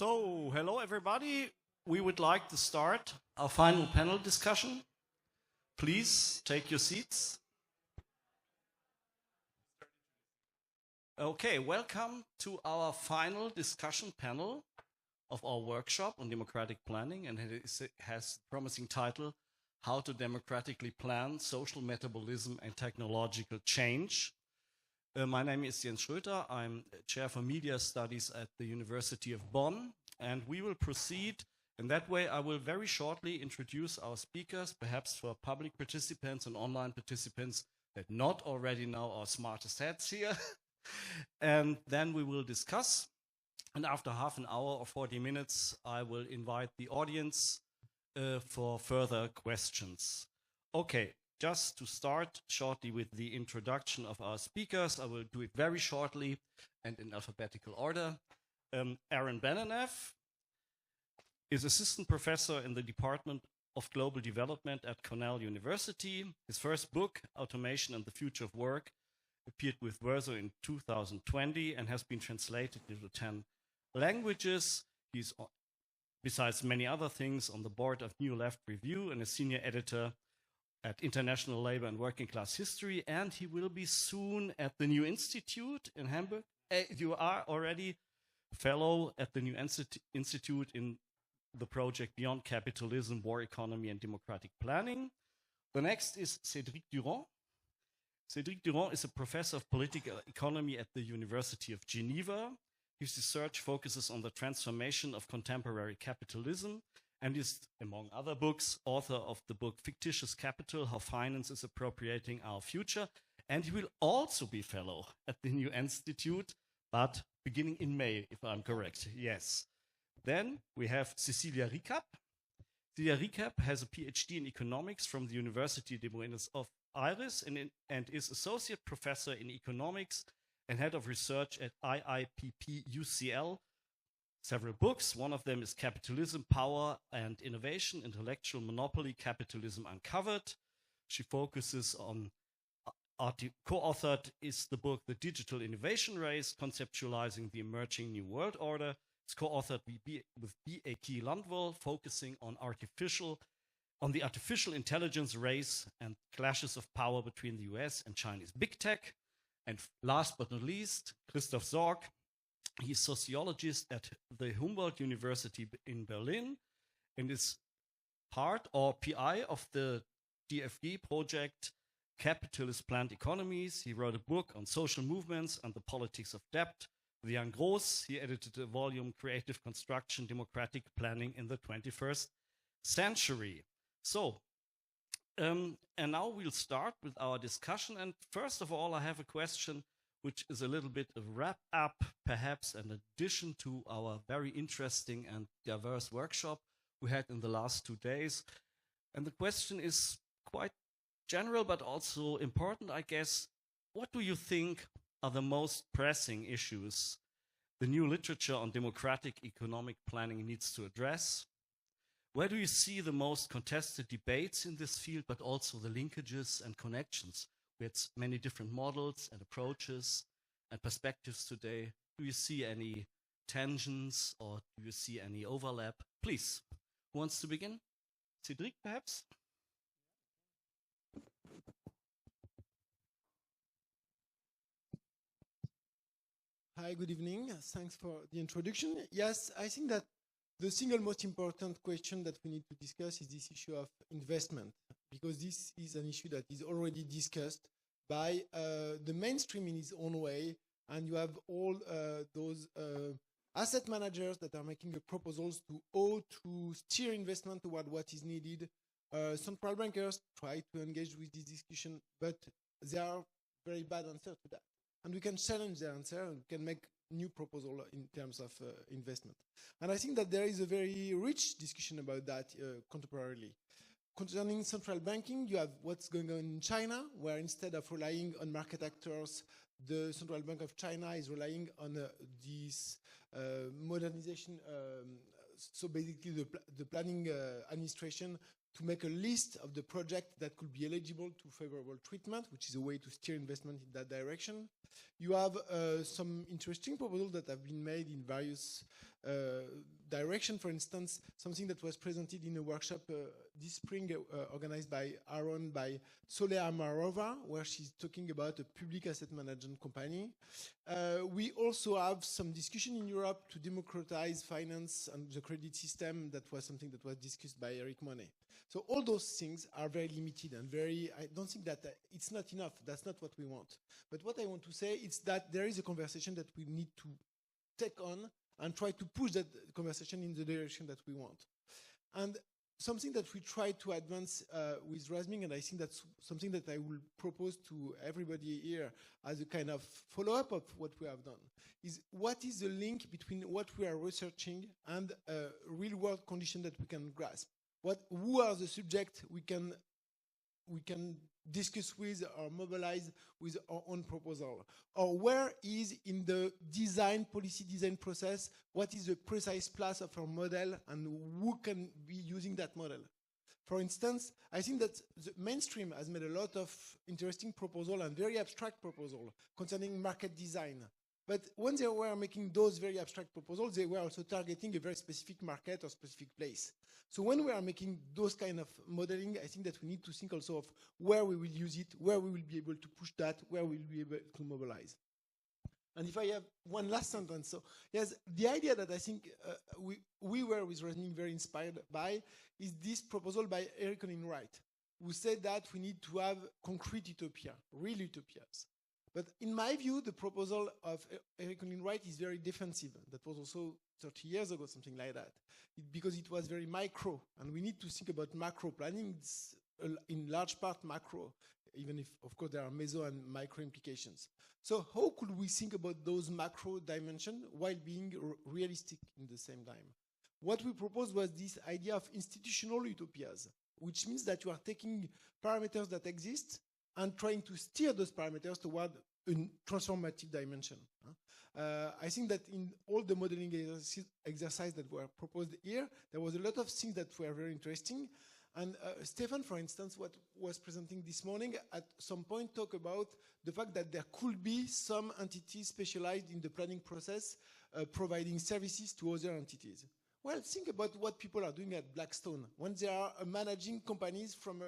So, hello everybody. We would like to start our final panel discussion. Please take your seats. Okay, welcome to our final discussion panel of our workshop on democratic planning, and it has the promising title, How to Democratically Plan Social Metabolism and Technological Change. My name is Jens Schröter. I'm Chair for Media Studies at the University of Bonn, and we will proceed in that way. I will very shortly introduce our speakers, perhaps for public participants and online participants that not already know our smartest heads here. And then we will discuss. And after half an hour or 40 minutes, I will invite the audience for further questions. Okay. Just to start shortly with the introduction of our speakers, I will do it very shortly and in alphabetical order. Benanav is assistant professor in the Department of Global Development at Cornell University. His first book, Automation and the Future of Work, appeared with Verso in 2020 and has been translated into 10 languages. He's, besides many other things, on the board of New Left Review and a senior editor at International Labor and Working Class History, and he will be soon at the New Institute in Hamburg. You are already a fellow at the New Institute in the project Beyond Capitalism, War Economy and Democratic Planning. The next is Cédric Durand. Cédric Durand is a professor of political economy at the University of Geneva. His research focuses on the transformation of contemporary capitalism and is, among other books, author of the book Fictitious Capital, How Finance is Appropriating Our Future. And he will also be fellow at the New Institute, but beginning in May, if I'm correct. Yes. Then we have Cecilia Rikap. Cecilia Rikap has a PhD in economics from the University de Buenos Aires and is associate professor in economics and head of research at IIPP UCL. Several books. One of them is Capitalism, Power and Innovation, Intellectual Monopoly, Capitalism Uncovered. She focuses on, co-authored is the book The Digital Innovation Race, Conceptualizing the Emerging New World Order. It's co-authored with B.A.K. Landwell, focusing on the artificial intelligence race and clashes of power between the US and Chinese big tech. And last but not least, Christoph Sorg. He's a sociologist at the Humboldt University in Berlin and is part or PI of the DFG project Capitalist Planned Economies. He wrote a book on social movements and the politics of debt. With Jan Gross, he edited a volume, Creative Construction, Democratic Planning in the 21st Century. So, and now we'll start with our discussion. And first of all, I have a question which is a little bit of wrap-up, perhaps an addition to our very interesting and diverse workshop we had in the last 2 days. And the question is quite general, but also important, I guess. What do you think are the most pressing issues the new literature on democratic economic planning needs to address? Where do you see the most contested debates in this field, but also the linkages and connections? We had many different models and approaches and perspectives today. Do you see any tensions or do you see any overlap? Please, who wants to begin? Cédric, perhaps? Hi, good evening. Thanks for the introduction. Yes, I think that the single most important question that we need to discuss is this issue of investment, because this is an issue that is already discussed by the mainstream in its own way, and you have all those asset managers that are making the proposals to steer investment toward what is needed. Central bankers try to engage with this discussion, but there are very bad answers to that. And we can challenge the answer and we can make new proposal in terms of investment. And I think that there is a very rich discussion about that contemporarily. Concerning central banking, you have what's going on in China, where instead of relying on market actors, the Central Bank of China is relying on this modernization. So basically the planning administration to make a list of the projects that could be eligible to favorable treatment, which is a way to steer investment in that direction. You have some interesting proposals that have been made in various directions. For instance, something that was presented in a workshop this spring organized by Aaron, by Solea Marova, where she's talking about a public asset management company. We also have some discussion in Europe to democratize finance and the credit system. That was something that was discussed by Eric Monet. So all those things are very limited and I don't think that it's not enough. That's not what we want. But what I want to say is that there is a conversation that we need to take on and try to push that conversation in the direction that we want. And something that we try to advance with Razming, and I think that's something that I will propose to everybody here as a kind of follow-up of what we have done, is what is the link between what we are researching and real-world condition that we can grasp? Who are the subjects we can discuss with or mobilize with our own proposal? Or where is in the policy design process, what is the precise place of our model and who can be using that model? For instance, I think that the mainstream has made a lot of interesting proposals and very abstract proposals concerning market design. But when they were making those very abstract proposals, they were also targeting a very specific market or specific place. So when we are making those kind of modeling, I think that we need to think also of where we will use it, where we will be able to push that, where we will be able to mobilize. And if I have one last sentence, so yes, the idea that I think we were with Razming very inspired by is this proposal by Eric Wright, who said that we need to have concrete utopia, real utopias. But in my view, the proposal of Eric Wright is very defensive. That was also 30 years ago, something like that, because it was very micro, and we need to think about macro planning. It's in large part macro, even if, of course, there are meso and micro implications. So how could we think about those macro dimensions while being realistic in the same time? What we proposed was this idea of institutional utopias, which means that you are taking parameters that exist and trying to steer those parameters toward a transformative dimension. I think that in all the modeling exercises that were proposed here, there was a lot of things that were very interesting. And Stefan, for instance, what was presenting this morning, at some point talked about the fact that there could be some entities specialized in the planning process providing services to other entities. Well, think about what people are doing at Blackstone when they are managing companies from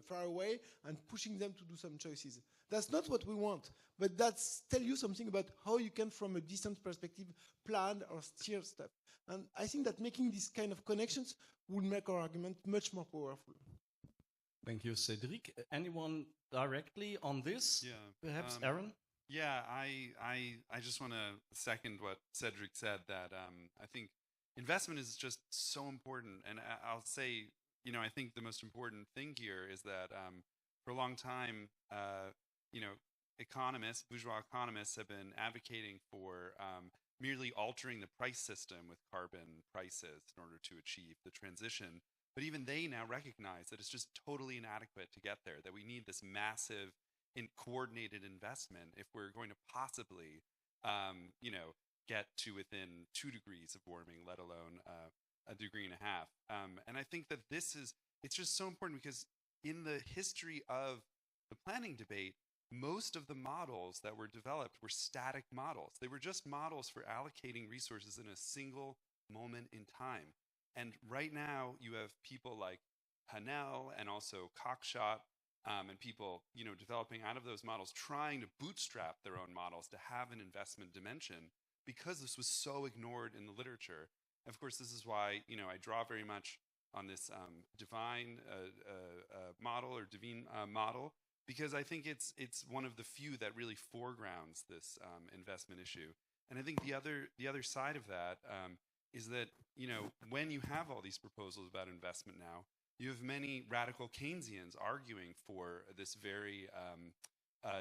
far away and pushing them to do some choices. That's not what we want, but that's tell you something about how you can, from a distant perspective, plan or steer stuff. And I think that making these kind of connections will make our argument much more powerful. Thank you, Cédric. Anyone directly on this? Yeah. Perhaps Aaron? Yeah, I just want to second what Cédric said, that I think investment is just so important. And I'll say, I think the most important thing here is that for a long time, economists, bourgeois economists, have been advocating for merely altering the price system with carbon prices in order to achieve the transition. But even they now recognize that it's just totally inadequate to get there, that we need this massive and coordinated investment if we're going to possibly, get to within 2 degrees of warming, let alone 1.5 degrees. And I think that it's just so important, because in the history of the planning debate, most of the models that were developed were static models. They were just models for allocating resources in a single moment in time. And right now you have people like Hanel and also Cockshott and people, developing out of those models, trying to bootstrap their own models to have an investment dimension, because this was so ignored in the literature. Of course, this is why, I draw very much on this divine model or Devine model, because I think it's one of the few that really foregrounds this investment issue. And I think the other side of that is that, when you have all these proposals about investment now, you have many radical Keynesians arguing for this very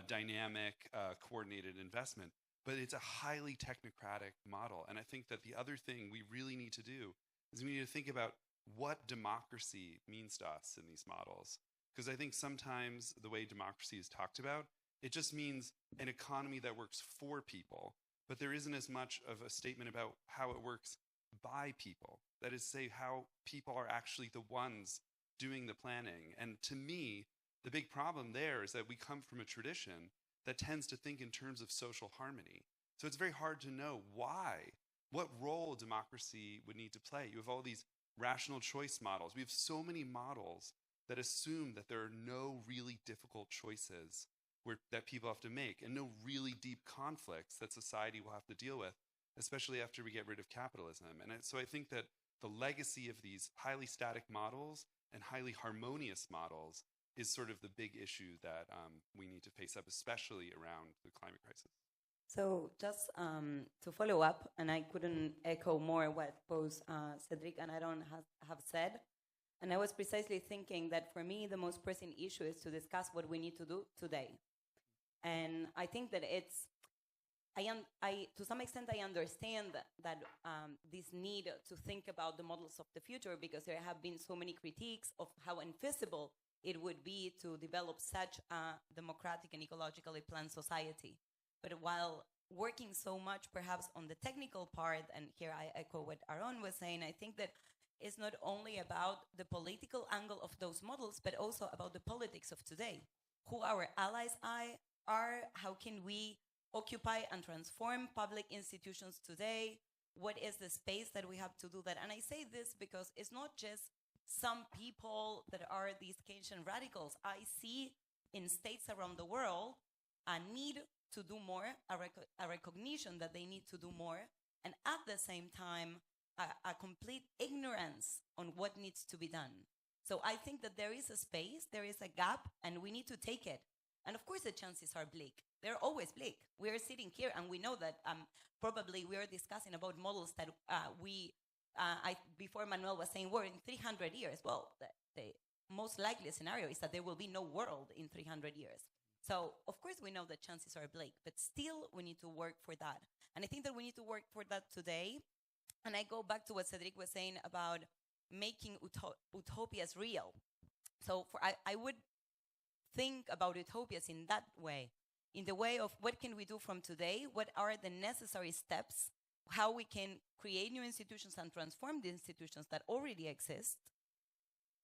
dynamic, coordinated investment. But it's a highly technocratic model. And I think that the other thing we really need to do is we need to think about what democracy means to us in these models. Because I think sometimes the way democracy is talked about, it just means an economy that works for people, but there isn't as much of a statement about how it works by people. That is, say, how people are actually the ones doing the planning. And to me, the big problem there is that we come from a tradition that tends to think in terms of social harmony. So it's very hard to know what role democracy would need to play. You have all these rational choice models. We have so many models that assume that there are no really difficult choices that people have to make and no really deep conflicts that society will have to deal with, especially after we get rid of capitalism. And so I think that the legacy of these highly static models and highly harmonious models is sort of the big issue that we need to face up, especially around the climate crisis. So just to follow up, and I couldn't echo more what both Cédric and Aaron have said, and I was precisely thinking that for me, the most pressing issue is to discuss what we need to do today. And I think that to some extent, I understand that this need to think about the models of the future, because there have been so many critiques of how infeasible it would be to develop such a democratic and ecologically planned society. But while working so much perhaps on the technical part, and here I echo what Aaron was saying, I think that it's not only about the political angle of those models, but also about the politics of today. Who our allies are, how can we occupy and transform public institutions today? What is the space that we have to do that? And I say this because it's not just some people that are these Keynesian radicals. I see in states around the world a need to do more, a recognition that they need to do more, and at the same time, a complete ignorance on what needs to be done. So I think that there is a space, there is a gap, and we need to take it. And of course, the chances are bleak. They're always bleak. We are sitting here, and we know that probably we are discussing about models that before Manuel was saying, we're in 300 years. Well, the most likely scenario is that there will be no world in 300 years. So, of course, we know that chances are bleak, but still we need to work for that. And I think that we need to work for that today. And I go back to what Cédric was saying about making utopias real. So I would think about utopias in that way, in the way of what can we do from today, what are the necessary steps, how we can create new institutions and transform the institutions that already exist,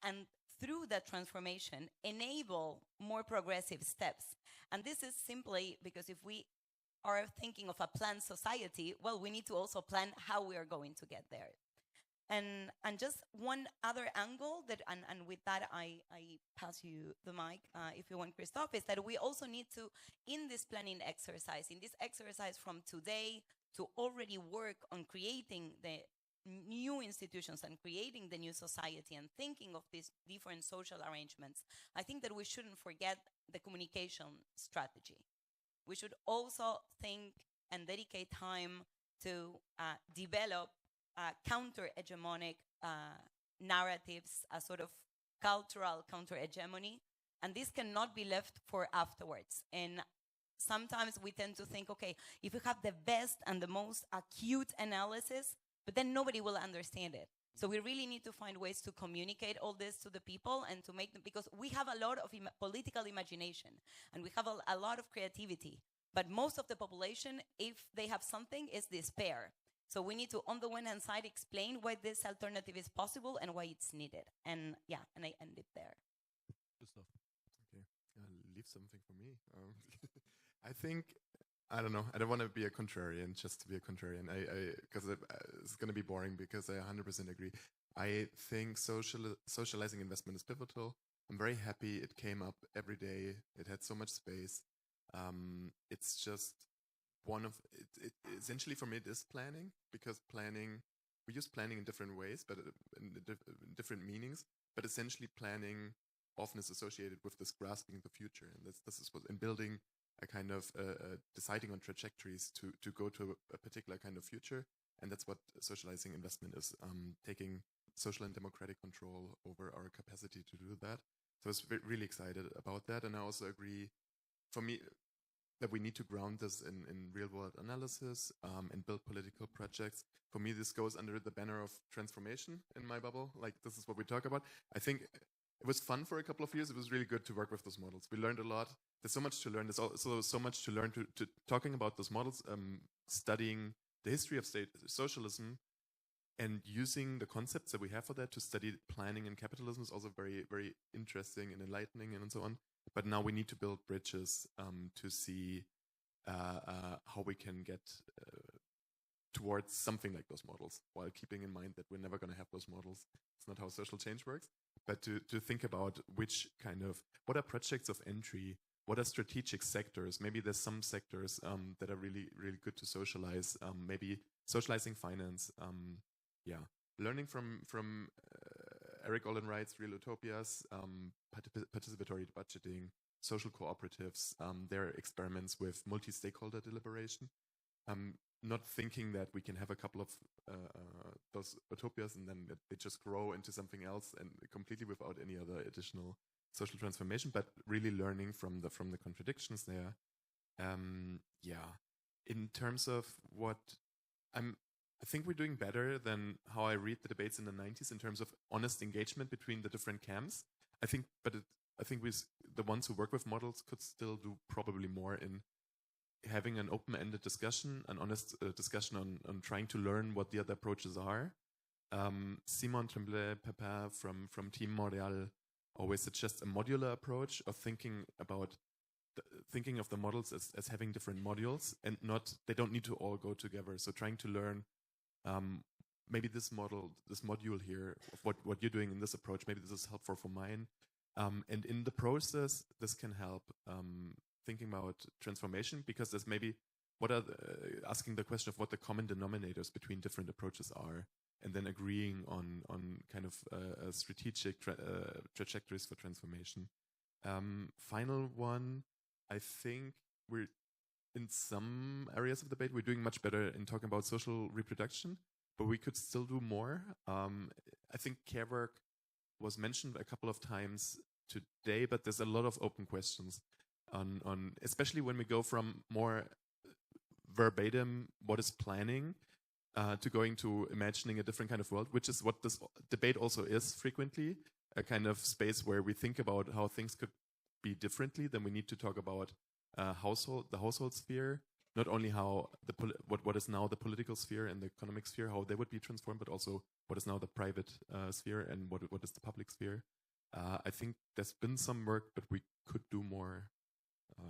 and through that transformation, enable more progressive steps. And this is simply because if we are thinking of a planned society, well, we need to also plan how we are going to get there. And just one other angle that, and with that I pass you the mic, if you want, Christoph, is that we also need to, in this planning exercise, in this exercise from today to already work on creating the new institutions and creating the new society and thinking of these different social arrangements, I think that we shouldn't forget the communication strategy. We should also think and dedicate time to develop counter-hegemonic narratives, a sort of cultural counter-hegemony, and this cannot be left for afterwards. And sometimes we tend to think, okay, if we have the best and the most acute analysis, but then nobody will understand it. So we really need to find ways to communicate all this to the people and to make them, because we have a lot of political imagination and we have a lot of creativity, but most of the population, if they have something, is despair. So we need to, on the one hand side, explain why this alternative is possible and why it's needed. And yeah, and I end it there. Christoph. Okay, leave something for me. I think, I don't know, I don't want to be a contrarian just to be a contrarian, because it's going to be boring, because I 100% agree. I think socializing investment is pivotal. I'm very happy it came up every day. It had so much space. It's just one of, essentially for me it is planning, because planning, we use planning in different ways, but in different meanings, but essentially planning often is associated with this grasping the future, and this is what, in building a kind of deciding on trajectories to go to a particular kind of future, and that's what socializing investment is, taking social and democratic control over our capacity to do that. So I was really excited about that, and I also agree, for me, that we need to ground this in real-world analysis and build political projects. For me, this goes under the banner of transformation in my bubble. Like, this is what we talk about. I think it was fun for a couple of years. It was really good to work with those models. We learned a lot. There's so much to learn. There's also so much to learn to talking about those models, studying the history of state socialism. And using the concepts that we have for that to study planning and capitalism is also very, very interesting and enlightening and so on. But now we need to build bridges to see how we can get towards something like those models, while keeping in mind that we're never going to have those models. It's not how social change works. But to think about what are projects of entry, what are strategic sectors? Maybe there's some sectors that are really, really good to socialize. Maybe socializing finance. Learning from Eric Olin Wright's Real Utopias, participatory budgeting, social cooperatives, their experiments with multi-stakeholder deliberation. Not thinking that we can have a couple of those utopias and then they just grow into something else and completely without any other additional social transformation, but really learning from the contradictions there. In terms of I think we're doing better than how I read the debates in the 90s in terms of honest engagement between the different camps. I think the ones who work with models could still do probably more in having an open-ended discussion, an honest discussion on trying to learn what the other approaches are. Simon Tremblay-Pepin from Team Montreal always suggests a modular approach of thinking of the models as having different modules and they don't need to all go together. So trying to learn maybe this module here of what you're doing in this approach, maybe this is helpful for mine. And in the process, this can help thinking about transformation, because there's maybe asking the question of what the common denominators between different approaches are, and then agreeing on kind of strategic trajectories for transformation. Final one, I think we're in some areas of the debate, we're doing much better in talking about social reproduction, but we could still do more. I think care work was mentioned a couple of times today, but there's a lot of open questions on especially when we go from more verbatim, what is planning, to going to imagining a different kind of world, which is what this debate also is frequently, a kind of space where we think about how things could be differently. Then we need to talk about the household sphere, not only how what is now the political sphere and the economic sphere, how they would be transformed, but also what is now the private sphere and what is the public sphere. I think there's been some work, but we could do more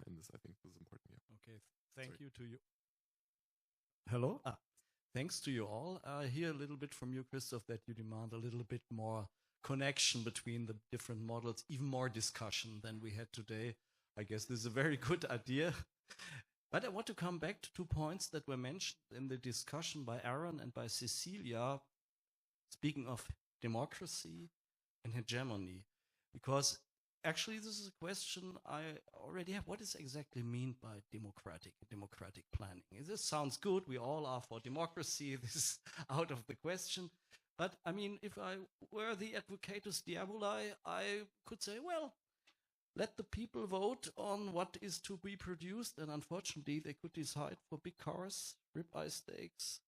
in this. I think this is important. Yeah. Okay, thank you to you. Hello. Thanks to you all. I hear a little bit from you, Christoph, that you demand a little bit more connection between the different models, even more discussion than we had today. I guess this is a very good idea. But I want to come back to 2 points that were mentioned in the discussion by Aaron and by Cecilia, speaking of democracy and hegemony. Because actually this is a question I already have. What does exactly mean by democratic planning? This sounds good. We all are for democracy. This is out of the question. But I mean, if I were the advocatus diaboli, I could say, well, let the people vote on what is to be produced. And unfortunately, they could decide for big cars, ribeye steaks,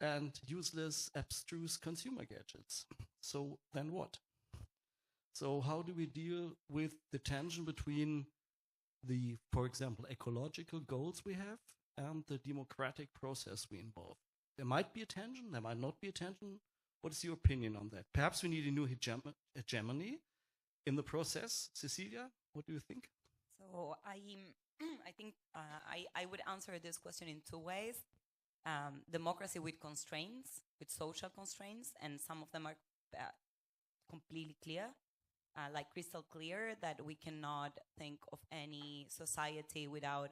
and useless, abstruse consumer gadgets. So then what? So how do we deal with the tension between the, for example, ecological goals we have and the democratic process we involve? There might be a tension, there might not be a tension. What is your opinion on that? Perhaps we need a new hegemony in the process. Cecilia, what do you think? So I think I would answer this question in 2 ways. Democracy with constraints, with social constraints, and some of them are completely clear, like crystal clear, that we cannot think of any society without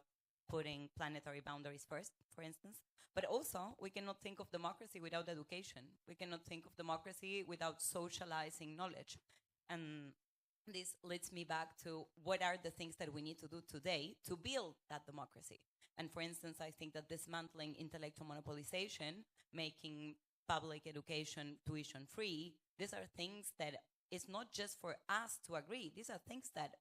putting planetary boundaries first, for instance. But also, we cannot think of democracy without education. We cannot think of democracy without socializing knowledge. And this leads me back to what are the things that we need to do today to build that democracy. And for instance, I think that dismantling intellectual monopolization, making public education tuition free, these are things that it's not just for us to agree. These are things that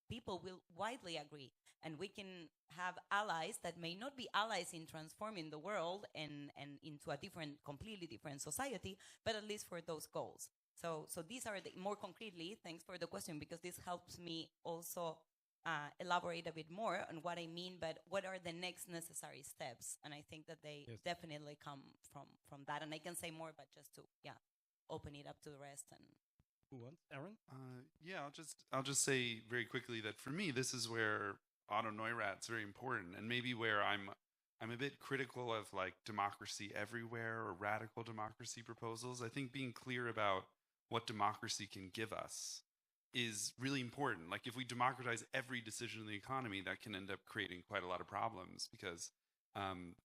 people will widely agree. And we can have allies that may not be allies in transforming the world and into a completely different society, but at least for those goals. So these are more concretely, thanks for the question, because this helps me also elaborate a bit more on what I mean, but what are the next necessary steps? And I think that they definitely come from that. And I can say more, but just to open it up to the rest. And who wants? Aaron? Yeah, I'll just say very quickly that for me, this is where Otto Neurath's very important, and maybe where I'm a bit critical of like democracy everywhere or radical democracy proposals. I think being clear about what democracy can give us is really important. Like if we democratize every decision in the economy, that can end up creating quite a lot of problems, because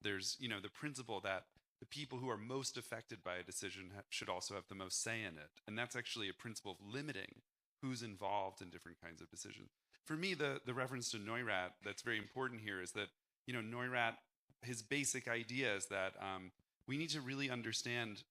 there's, the principle that the people who are most affected by a decision should also have the most say in it. And that's actually a principle of limiting who's involved in different kinds of decisions. For me, the reference to Neurath that's very important here is that, Neurath, his basic idea is that we need to really understand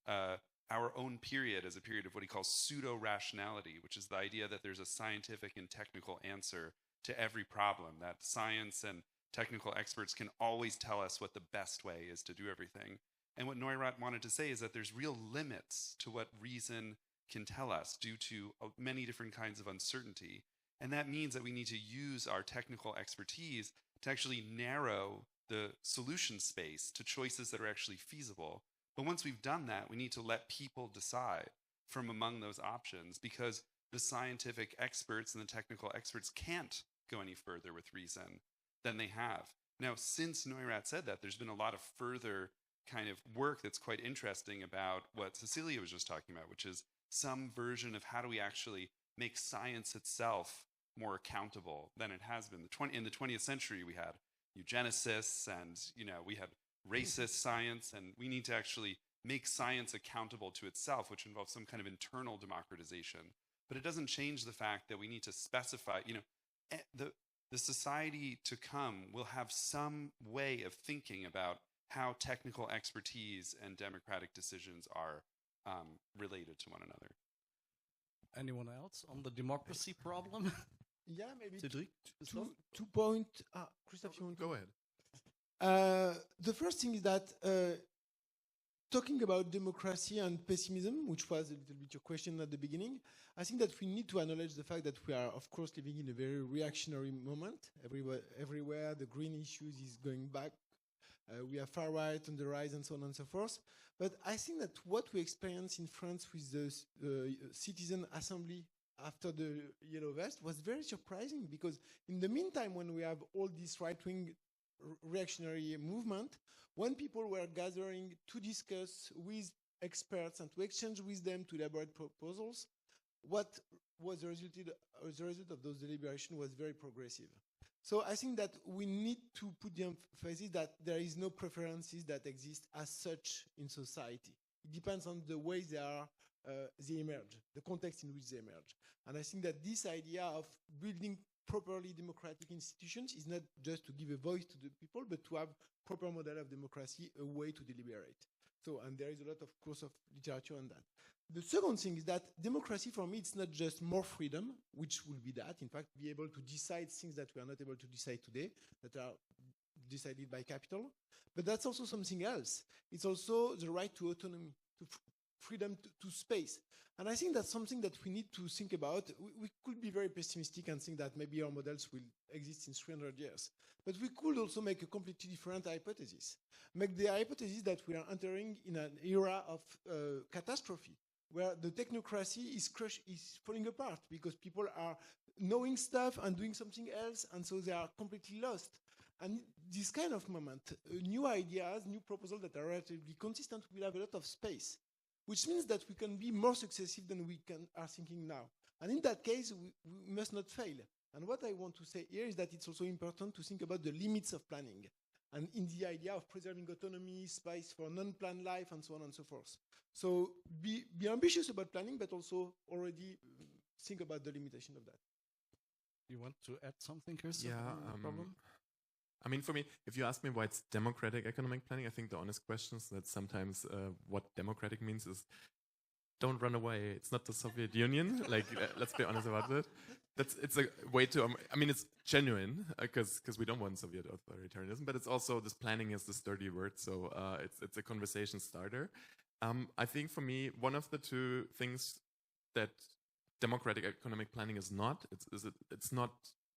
our own period as a period of what he calls pseudo-rationality, which is the idea that there's a scientific and technical answer to every problem, that science and technical experts can always tell us what the best way is to do everything. And what Neurath wanted to say is that there's real limits to what reason can tell us due to many different kinds of uncertainty. And that means that we need to use our technical expertise to actually narrow the solution space to choices that are actually feasible. But once we've done that, we need to let people decide from among those options, because the scientific experts and the technical experts can't go any further with reason than they have. Now, since Neurath said that, there's been a lot of further kind of work that's quite interesting about what Cecilia was just talking about, which is some version of how do we actually make science itself more accountable than it has been. In the 20th century, we had eugenicists and, we had racist science, and we need to actually make science accountable to itself, which involves some kind of internal democratization. But it doesn't change the fact that we need to specify, the society to come will have some way of thinking about how technical expertise and democratic decisions are related to one another. Anyone else on the democracy problem? Yeah, maybe Cédric, two points. Christoph, you want to go ahead? The first thing is that talking about democracy and pessimism, which was a little bit your question at the beginning, I think that we need to acknowledge the fact that we are, of course, living in a very reactionary moment. Everywhere the green issues is going back. We have far right on the rise and so on and so forth. But I think that what we experienced in France with the citizen assembly after the Yellow Vest was very surprising, because in the meantime, when we have all this right-wing reactionary movement, when people were gathering to discuss with experts and to exchange with them to elaborate proposals, what was the result of those deliberations was very progressive. So I think that we need to put the emphasis that there is no preferences that exist as such in society. It depends on the way they emerge, the context in which they emerge. And I think that this idea of building properly democratic institutions is not just to give a voice to the people, but to have proper model of democracy, a way to deliberate. So, and there is a lot of course of literature on that. The second thing is that democracy for me, it's not just more freedom, which will be that, in fact, be able to decide things that we are not able to decide today, that are decided by capital, but that's also something else. It's also the right to autonomy, to freedom to space. And I think that's something that we need to think about. We could be very pessimistic and think that maybe our models will exist in 300 years. But we could also make a completely different hypothesis. Make the hypothesis that we are entering in an era of catastrophe, where the technocracy is falling apart because people are knowing stuff and doing something else, and so they are completely lost. And this kind of moment, new ideas, new proposals that are relatively consistent will have a lot of space, which means that we can be more successive than we are thinking now. And in that case, we must not fail. And what I want to say here is that it's also important to think about the limits of planning, and in the idea of preserving autonomy, space for non-planned life, and so on and so forth. So be ambitious about planning, but also already think about the limitation of that. You want to add something, Christoph? Yeah, problem? I mean, for me, if you ask me why it's democratic economic planning, I think the honest question is that sometimes what democratic means is don't run away. It's not the Soviet Union. Like, let's be honest about it. It's a way to, I mean, it's genuine because we don't want Soviet authoritarianism, but it's also, this planning is this dirty word. So it's a conversation starter. I think for me, one of the two things that democratic economic planning is not, it's not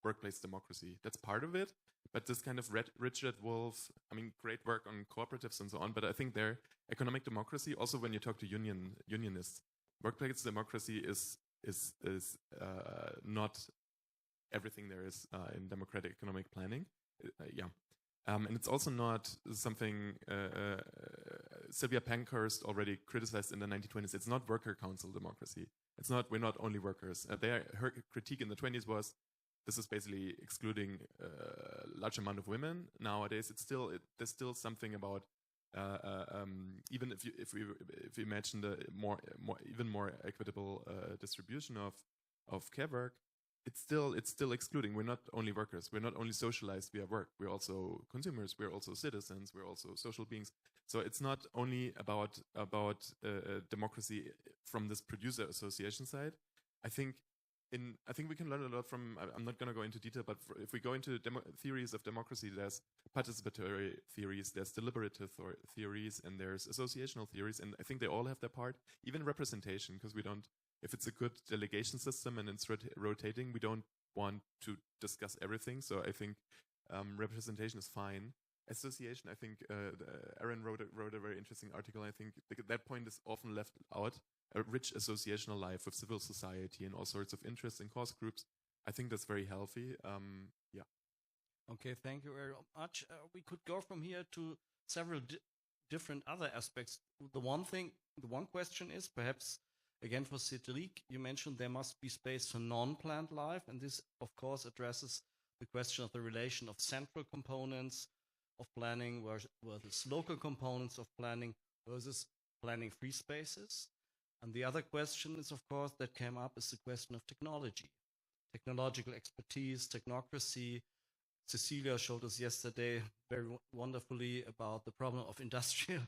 workplace democracy. That's part of it. But this kind of Richard Wolff, I mean, great work on cooperatives and so on. But I think their economic democracy, also when you talk to unionists, workplace democracy is not everything there is in democratic economic planning. And it's also not something Sylvia Pankhurst already criticized in the 1920s. It's not worker council democracy. It's not. We're not only workers. Her critique in the 20s was this is basically excluding a large amount of women. Nowadays, there's still something about even if we imagine the even more equitable distribution of care work, it's still excluding. We're not only workers. We're not only socialized via work. We're also consumers. We're also citizens. We're also social beings. So it's not only about democracy from this producer association side. I think we can learn a lot from. I'm not going to go into detail, but if we go into theories of democracy, there's participatory theories, there's deliberative theories, and there's associational theories, and I think they all have their part. Even representation, because we don't. If it's a good delegation system and it's rotating, we don't want to discuss everything. So I think representation is fine. Association, I think Aaron wrote a very interesting article. I think that point is often left out. A rich associational life with civil society and all sorts of interests and cause groups. I think that's very healthy. Okay, thank you very much. We could go from here to several different other aspects. The one question is perhaps, again for Cédric, you mentioned there must be space for non-planned life, and this, of course, addresses the question of the relation of central components of planning versus local components of planning versus planning free spaces. And the other question is, of course, that came up is the question of technology, technological expertise, technocracy. Cecilia showed us yesterday very wonderfully about the problem of industrial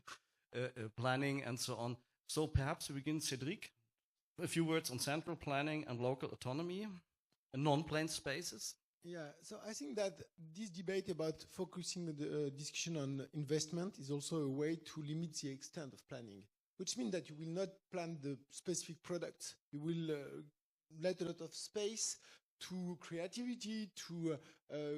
planning and so on. So perhaps we begin, Cédric, a few words on central planning and local autonomy and non-planned spaces. Yeah, so I think that this debate about focusing the discussion on investment is also a way to limit the extent of planning, which means that you will not plan the specific products. You will let a lot of space to creativity, to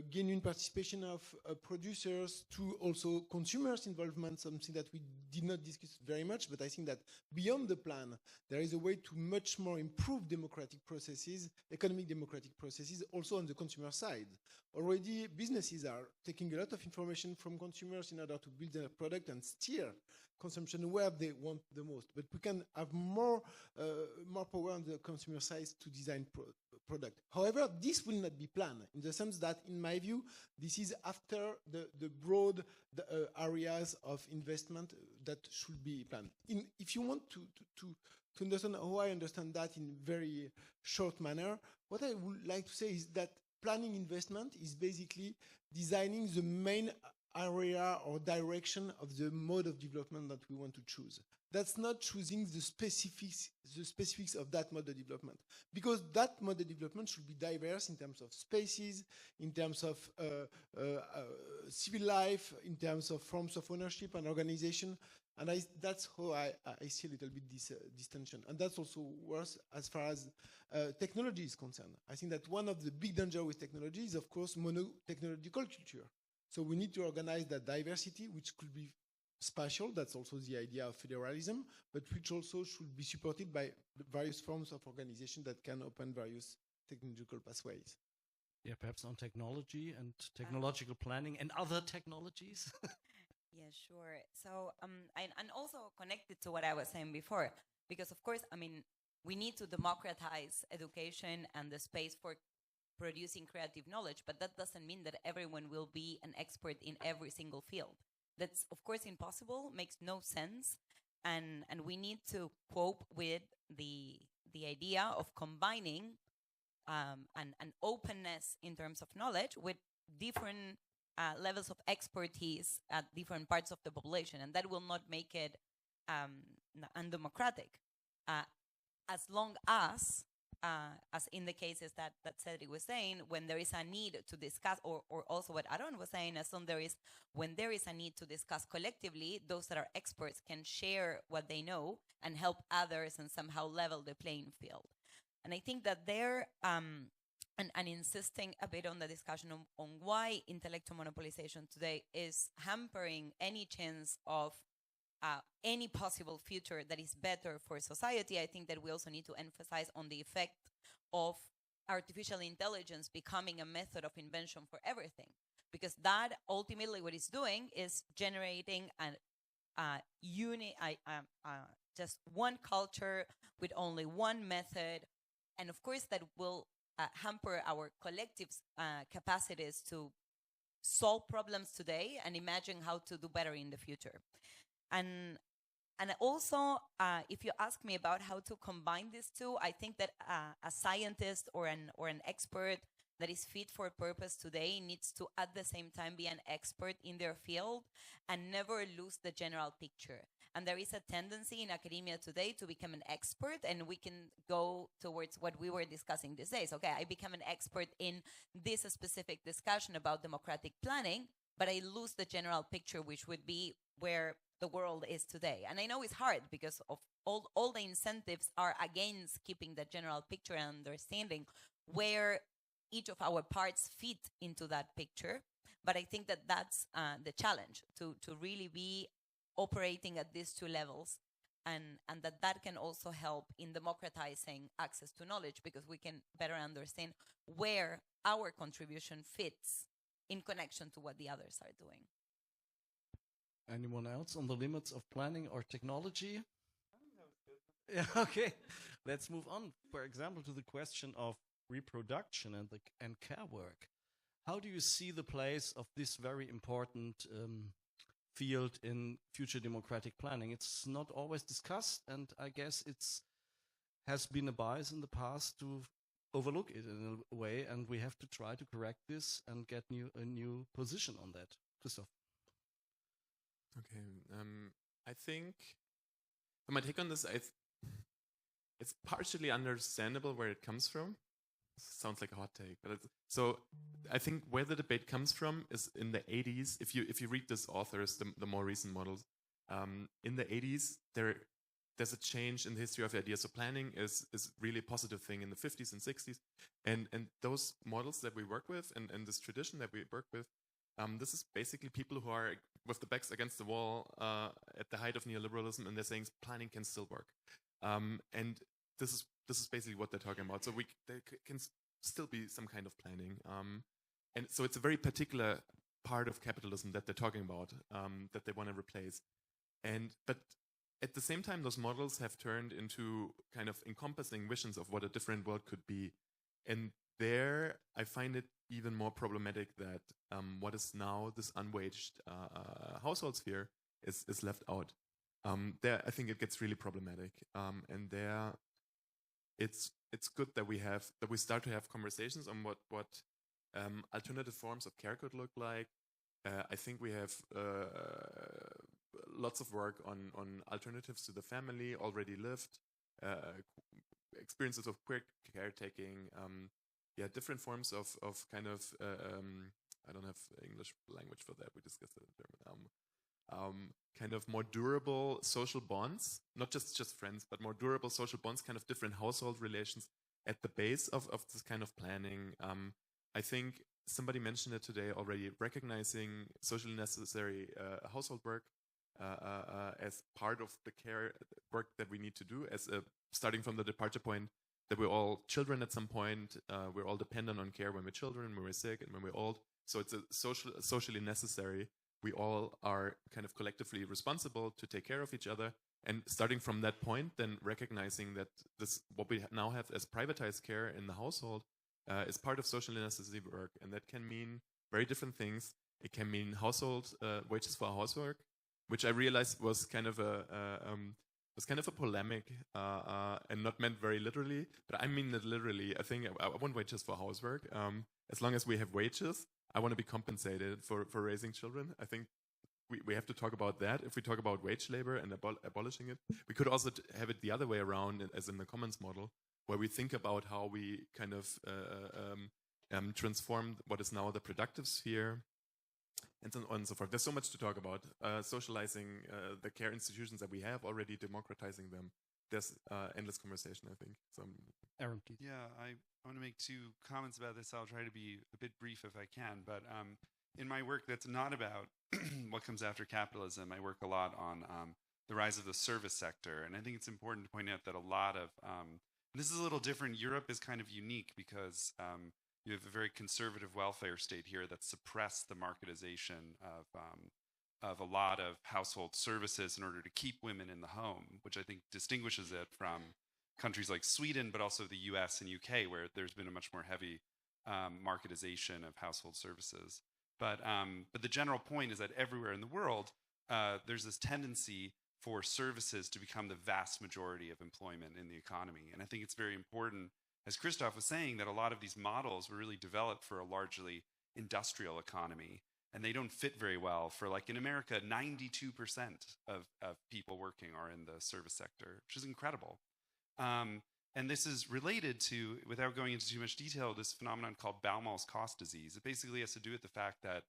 genuine participation of producers, to also consumers' involvement, something that we did not discuss very much, but I think that beyond the plan, there is a way to much more improve democratic processes, economic democratic processes, also on the consumer side. Already, businesses are taking a lot of information from consumers in order to build their product and steer consumption where they want the most. But we can have more power on the consumer side to design product. However, this will not be planned in the sense that, in my view, this is after the broad areas of investment that should be planned. If you want to understand how I understand that in very short manner, what I would like to say is that planning investment is basically designing the main area or direction of the mode of development that we want to choose. That's not choosing the specifics of that mode of development, because that mode of development should be diverse in terms of spaces, in terms of civil life, in terms of forms of ownership and organization. And that's how I see a little bit this tension. And that's also worse as far as technology is concerned. I think that one of the big dangers with technology is, of course, mono-technological culture. So we need to organize that diversity, which could be spatial. That's also the idea of federalism, but which also should be supported by various forms of organization that can open various technological pathways. Yeah, perhaps on technology and technological planning and other technologies. Yeah, sure. So, and also connected to what I was saying before, because of course, I mean, we need to democratize education and the space for producing creative knowledge, but that doesn't mean that everyone will be an expert in every single field. That's of course impossible, makes no sense, and we need to cope with the idea of combining an openness in terms of knowledge with different levels of expertise at different parts of the population, and that will not make it undemocratic, as long as in the cases that Cédric was saying, when there is a need to discuss, or also what Aaron was saying, when there is a need to discuss collectively, those that are experts can share what they know and help others and somehow level the playing field. And I think that there, and insisting a bit on the discussion on why intellectual monopolization today is hampering any chance of any possible future that is better for society, I think that we also need to emphasize on the effect of artificial intelligence becoming a method of invention for everything. Because that ultimately what it's doing is generating just one culture with only one method. And of course that will hamper our collective capacities to solve problems today and imagine how to do better in the future. And also, if you ask me about how to combine these two, I think that a scientist or an expert that is fit for purpose today needs to at the same time be an expert in their field and never lose the general picture. And there is a tendency in academia today to become an expert, and we can go towards what we were discussing these days. Okay, I become an expert in this specific discussion about democratic planning, but I lose the general picture, which would be where the world is today. And I know it's hard because of all the incentives are against keeping the general picture and understanding where each of our parts fit into that picture. But I think that that's the challenge, to really be operating at these two levels, and that can also help in democratizing access to knowledge, because we can better understand where our contribution fits in connection to what the others are doing. Anyone else on the limits of planning or technology? Yeah, okay. Let's move on, for example, to the question of reproduction and care work. How do you see the place of this very important field in future democratic planning? It's not always discussed, and I guess it's has been a bias in the past to overlook it in a way, and we have to try to correct this and get a new position on that. Christoph. Okay, I think my take on this, it's partially understandable where it comes from. Sounds like a hot take, but so I think where the debate comes from is in the 80s. If you read this authors, the more recent models, in the 80s there's a change in the history of the idea. So planning is really a positive thing in the 50s and 60s, and those models that we work with and this tradition that we work with, this is basically people who are with the backs against the wall at the height of neoliberalism, and they're saying planning can still work, and this is basically what they're talking about. So there can still be some kind of planning, and so it's a very particular part of capitalism that they're talking about, that they want to replace, but at the same time, those models have turned into kind of encompassing visions of what a different world could be, and there I find it even more problematic that what is now this unwaged household sphere is left out. There, I think it gets really problematic, and there, it's good that we start to have conversations on what alternative forms of care could look like. I think we have lots of work on alternatives to the family already lived, experiences of queer caretaking. Different forms of kind of, I don't have English language for that, we discussed it in German. Kind of more durable social bonds, not just friends, but more durable social bonds, kind of different household relations at the base of this kind of planning. I think somebody mentioned it today already, recognizing socially necessary household work as part of the care work that we need to do, as starting from the departure point that we're all children at some point, we're all dependent on care when we're children, when we're sick, and when we're old. So it's socially necessary. We all are kind of collectively responsible to take care of each other. And starting from that point, then recognizing that what we now have as privatized care in the household is part of socially necessary work. And that can mean very different things. It can mean household wages for housework, which I realized was kind of a polemic and not meant very literally, but I mean it literally. I think I want wages for housework. As long as we have wages, I want to be compensated for raising children. I think we have to talk about that. If we talk about wage labor and abolishing it, we could also have it the other way around, as in the commons model, where we think about how we kind of transform what is now the productive sphere, and so on and so forth. There's so much to talk about. Socializing the care institutions that we have already, democratizing them. there's endless conversation, I think. So, Aaron, please. Yeah, I want to make two comments about this. I'll try to be a bit brief if I can. But in my work that's not about what comes after capitalism, I work a lot on the rise of the service sector. And I think it's important to point out that a lot of, this is a little different. Europe is kind of unique because you have a very conservative welfare state here that suppressed the marketization of a lot of household services in order to keep women in the home, which I think distinguishes it from countries like Sweden, but also the US and UK, where there's been a much more heavy marketization of household services. But the general point is that everywhere in the world, there's this tendency for services to become the vast majority of employment in the economy. And I think it's very important, as Christoph was saying, that a lot of these models were really developed for a largely industrial economy. And they don't fit very well for, like in America, 92% of people working are in the service sector, which is incredible. And this is related to, without going into too much detail, this phenomenon called Baumol's cost disease. It basically has to do with the fact that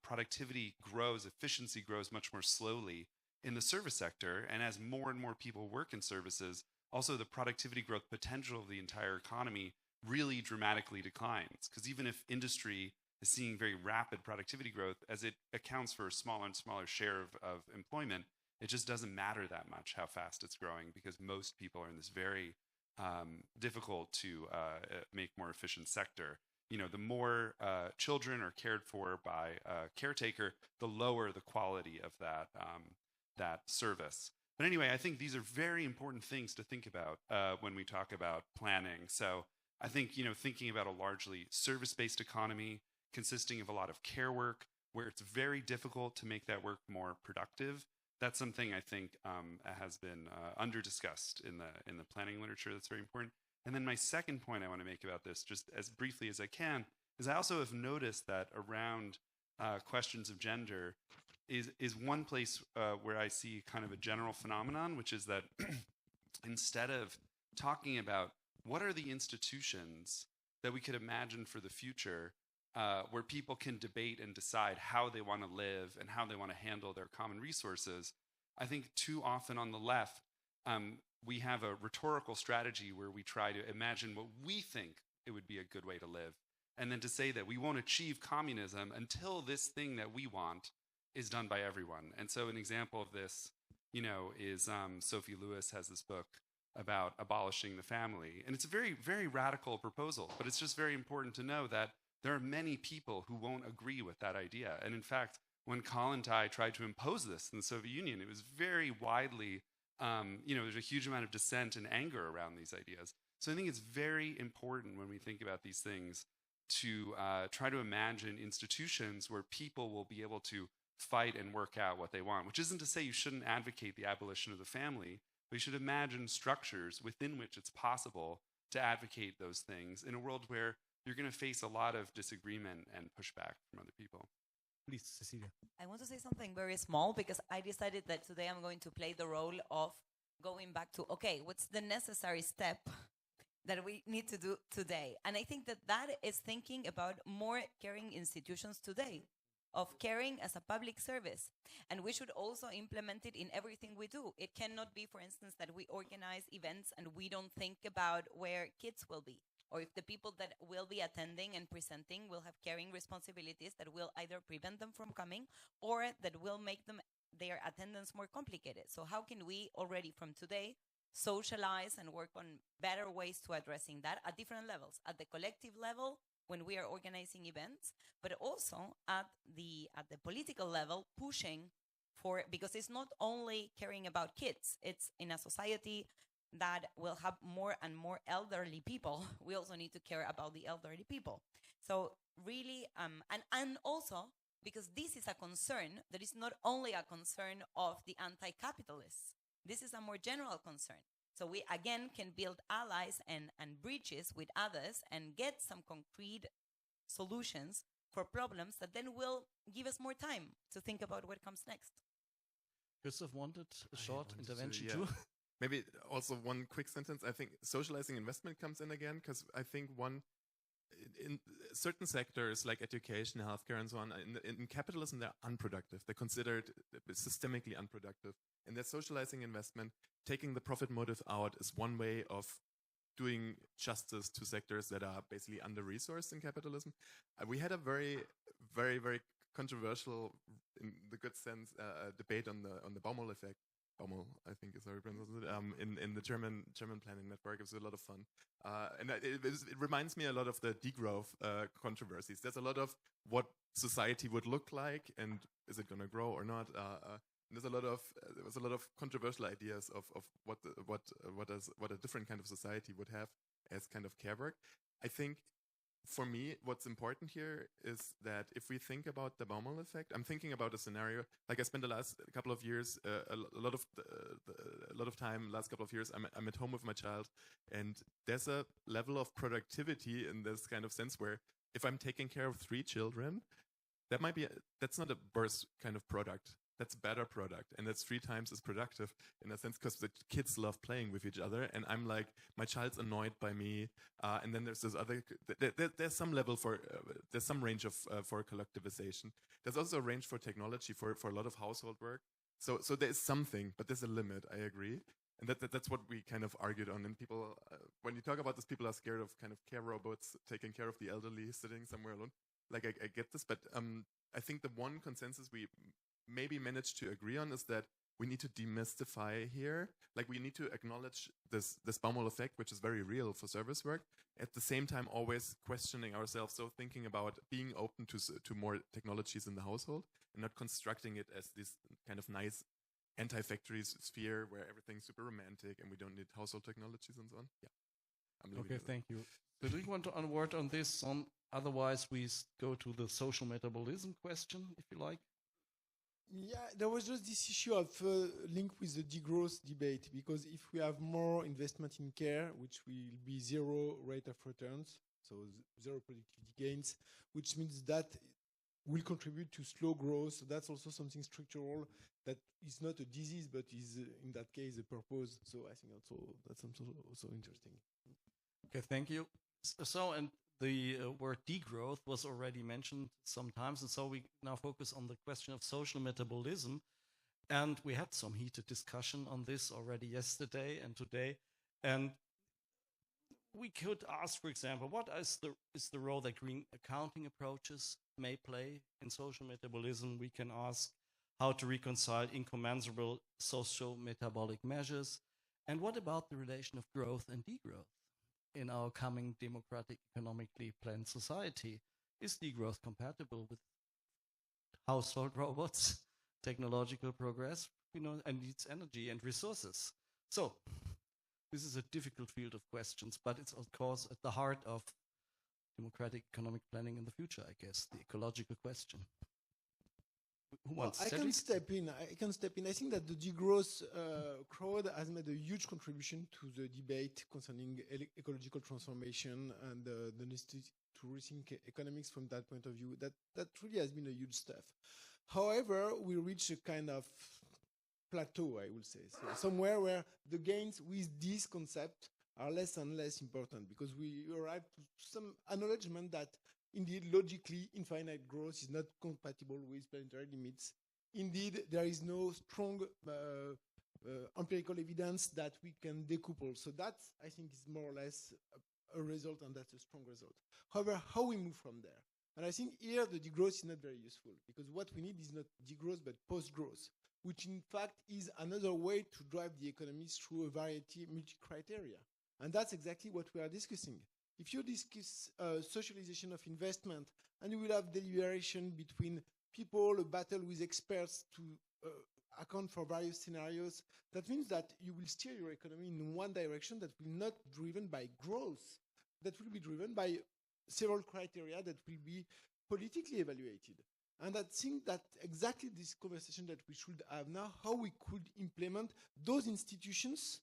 productivity grows, efficiency grows much more slowly in the service sector. And as more and more people work in services, also the productivity growth potential of the entire economy really dramatically declines. Because even if industry is seeing very rapid productivity growth, as it accounts for a smaller and smaller share of employment, it just doesn't matter that much how fast it's growing, because most people are in this very difficult to make more efficient sector. You know, the more children are cared for by a caretaker, the lower the quality of that service. But anyway, I think these are very important things to think about when we talk about planning. So I think, you know, thinking about a largely service-based economy consisting of a lot of care work, where it's very difficult to make that work more productive, that's something I think has been under-discussed in the planning literature. That's very important. And then my second point I want to make about this, just as briefly as I can, is I also have noticed that around questions of gender is one place where I see kind of a general phenomenon, which is that instead of talking about what are the institutions that we could imagine for the future, where people can debate and decide how they want to live and how they want to handle their common resources, I think too often on the left, we have a rhetorical strategy where we try to imagine what we think it would be a good way to live, and then to say that we won't achieve communism until this thing that we want is done by everyone. And so an example of this, you know, is Sophie Lewis has this book about abolishing the family. And it's a very, very radical proposal, but it's just very important to know that there are many people who won't agree with that idea. And in fact, when Kollontai tried to impose this in the Soviet Union, it was very widely, you know, there's a huge amount of dissent and anger around these ideas. So I think it's very important when we think about these things to try to imagine institutions where people will be able to fight and work out what they want, which isn't to say you shouldn't advocate the abolition of the family, but you should imagine structures within which it's possible to advocate those things in a world where you're going to face a lot of disagreement and pushback from other people. Please, Cecilia. I want to say something very small, because I decided that today I'm going to play the role of going back to, okay, what's the necessary step that we need to do today? And I think that that is thinking about more caring institutions today, of caring as a public service. And we should also implement it in everything we do. It cannot be, for instance, that we organize events and we don't think about where kids will be, or if the people that will be attending and presenting will have caring responsibilities that will either prevent them from coming or that will make their attendance more complicated. So how can we already from today socialize and work on better ways to addressing that at different levels, at the collective level when we are organizing events, but also at the political level, pushing for, because it's not only caring about kids, it's in a society that will have more and more elderly people. We also need to care about the elderly people. So really, and also because this is a concern that is not only a concern of the anti-capitalists. This is a more general concern. So we, again, can build allies and bridges with others and get some concrete solutions for problems that then will give us more time to think about what comes next. Christoph wanted a short intervention too. Maybe also one quick sentence. I think socializing investment comes in again, because I think in certain sectors like education, healthcare, and so on, in capitalism, they're unproductive. They're considered systemically unproductive. And that socializing investment, taking the profit motive out, is one way of doing justice to sectors that are basically under-resourced in capitalism. We had a very, very, very controversial, in the good sense, debate on the Baumol effect. Baumol, I think is how you pronounce it, in the German planning network. It was a lot of fun. And it reminds me a lot of the degrowth controversies. There's a lot of what society would look like, and is it going to grow or not? There was a lot of controversial ideas of what a different kind of society would have as kind of care work. I think for me, what's important here is that if we think about the Baumol effect, I'm thinking about a scenario, like I spent the last couple of years, a lot of time, last couple of years, I'm at home with my child, and there's a level of productivity in this kind of sense where if I'm taking care of 3 children, that's not a burst kind of product. That's a better product, and that's 3 times as productive in a sense because the kids love playing with each other, and I'm like, my child's annoyed by me, and then there's this other. There's some level there's some range of for collectivization. There's also a range for technology for a lot of household work. So there is something, but there's a limit. I agree, and that's what we kind of argued on. And people, when you talk about this, people are scared of kind of care robots taking care of the elderly sitting somewhere alone. Like I get this, but I think the one consensus we maybe managed to agree on is that we need to demystify here. Like we need to acknowledge this Baumol effect, which is very real for service work. At the same time, always questioning ourselves. So thinking about being open to more technologies in the household and not constructing it as this kind of nice anti-factory sphere where everything's super romantic and we don't need household technologies and so on. Yeah. Okay, thank you. So do you want to word on this? Otherwise, we go to the social metabolism question, if you like. Yeah, there was just this issue of link with the degrowth debate, because if we have more investment in care, which will be 0 rate of returns, so 0 productivity gains, which means that will contribute to slow growth. So that's also something structural that is not a disease, but is in that case a purpose. So I think that's also interesting. Okay, thank you. So, and the word degrowth was already mentioned sometimes, and so we now focus on the question of social metabolism. And we had some heated discussion on this already yesterday and today. And we could ask, for example, what is the role that green accounting approaches may play in social metabolism? We can ask how to reconcile incommensurable social metabolic measures. And what about the relation of growth and degrowth in our coming democratic, economically planned society? Is degrowth compatible with household robots, technological progress, and needs energy and resources? So this is a difficult field of questions, but it's of course at the heart of democratic economic planning in the future, I guess, the ecological question. Who wants? I can step in. I think that the degrowth crowd has made a huge contribution to the debate concerning ecological transformation and the necessity to rethink economics from that point of view. That really has been a huge step. However, we reach a kind of plateau, I will say. So somewhere where the gains with this concept are less and less important, because we arrive to some acknowledgement that indeed, logically, infinite growth is not compatible with planetary limits. Indeed, there is no strong empirical evidence that we can decouple. So that, I think, is more or less a result, and that's a strong result. However, how we move from there? And I think here the degrowth is not very useful, because what we need is not degrowth, but post-growth, which in fact is another way to drive the economies through a variety of multi-criteria. And that's exactly what we are discussing. If you discuss socialization of investment, and you will have deliberation between people, a battle with experts to account for various scenarios, that means that you will steer your economy in one direction that will not be driven by growth, that will be driven by several criteria that will be politically evaluated. And I think that exactly this conversation that we should have now, how we could implement those institutions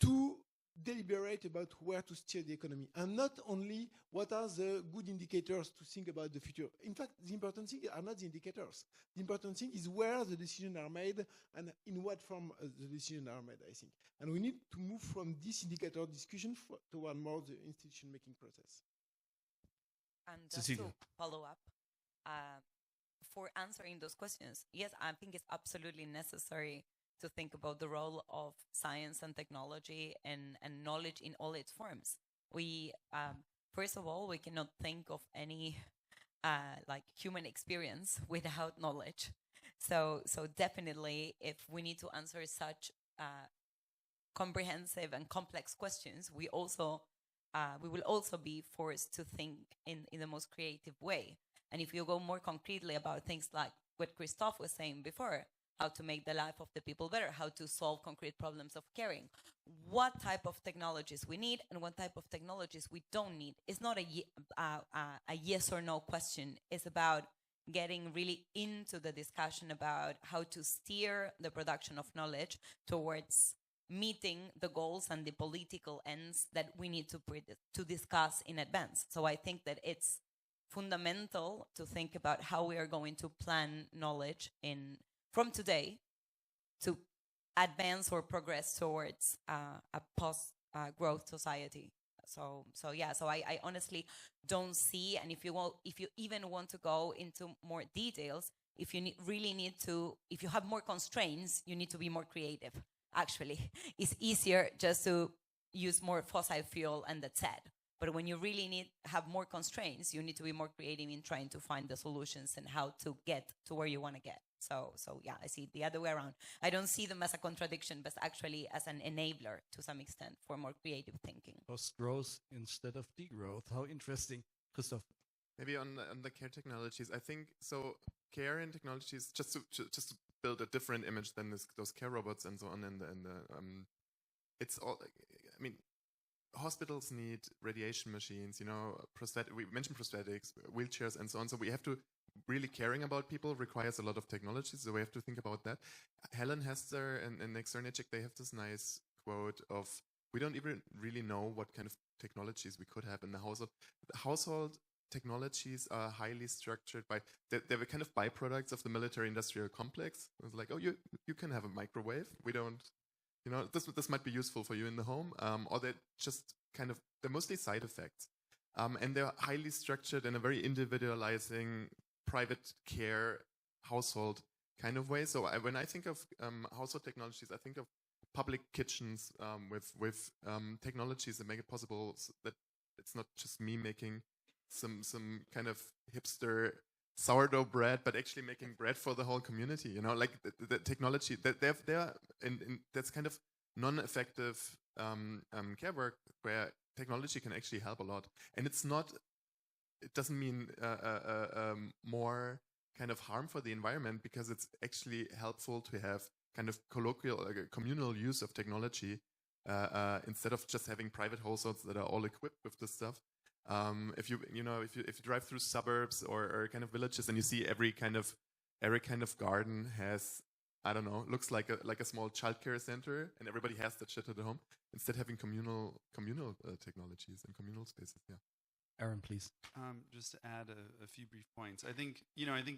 to deliberate about where to steer the economy, and not only what are the good indicators to think about the future. In fact, the important thing are not the indicators. The important thing is where the decisions are made and in what form the decisions are made, I think. And we need to move from this indicator discussion toward more the institution-making process. And just Cecilia, to follow up, for answering those questions, yes, I think it's absolutely necessary to think about the role of science and technology and knowledge in all its forms. We, first of all, we cannot think of any like human experience without knowledge. So definitely, if we need to answer such comprehensive and complex questions, we will also be forced to think in the most creative way. And if you go more concretely about things like what Christoph was saying before, how to make the life of the people better, how to solve concrete problems of caring, what type of technologies we need and what type of technologies we don't need. It's not a yes or no question. It's about getting really into the discussion about how to steer the production of knowledge towards meeting the goals and the political ends that we need to discuss in advance. So I think that it's fundamental to think about how we are going to plan knowledge from today to advance or progress towards a post-growth society. So I honestly don't see, and if you even want to go into more details, if you if you have more constraints, you need to be more creative. Actually, it's easier just to use more fossil fuel and that's it. But when you really have more constraints, you need to be more creative in trying to find the solutions and how to get to where you want to get. So yeah, I see it the other way around. I don't see them as a contradiction, but actually as an enabler to some extent for more creative thinking. Post-growth instead of degrowth. How interesting, Christoph. Maybe on the care technologies, I think so. Care and technologies, just to build a different image than those care robots and so on. And it's all. I mean, hospitals need radiation machines. You know, we mentioned prosthetics, wheelchairs, and so on. So we have to really caring about people requires a lot of technology. So we have to think about that. Helen Hester and Nick Cernicek, they have this nice quote of, "We don't even really know what kind of technologies we could have in the household. The household technologies are highly structured by, they were kind of byproducts of the military-industrial complex. It was like, oh, you can have a microwave. We don't, you know, this might be useful for you in the home, or they're just kind of, they're mostly side effects. And they're highly structured in a very individualizing private care household kind of way. So when I think of household technologies, I think of public kitchens with technologies that make it possible so that it's not just me making some kind of hipster sourdough bread, but actually making bread for the whole community. You know, like the technology that they're in that's kind of non-effective care work where technology can actually help a lot. And it doesn't mean more kind of harm for the environment, because it's actually helpful to have kind of colloquial, communal use of technology instead of just having private households that are all equipped with this stuff. If you drive through suburbs or kind of villages and you see every kind of garden has, I don't know, looks like a small childcare center, and everybody has that shit at home. Instead, having communal technologies and communal spaces. Yeah. Aaron, please. Just to add a few brief points. I think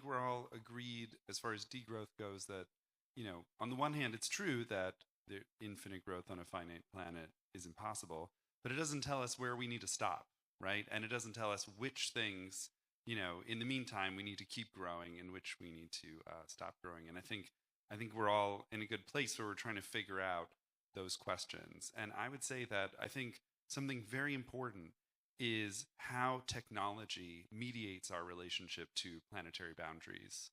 we're all agreed as far as degrowth goes that, on the one hand, it's true that the infinite growth on a finite planet is impossible, but it doesn't tell us where we need to stop, right? And it doesn't tell us which things, in the meantime, we need to keep growing and which we need to stop growing. And I think we're all in a good place where we're trying to figure out those questions. And I would say that I think something very important is how technology mediates our relationship to planetary boundaries.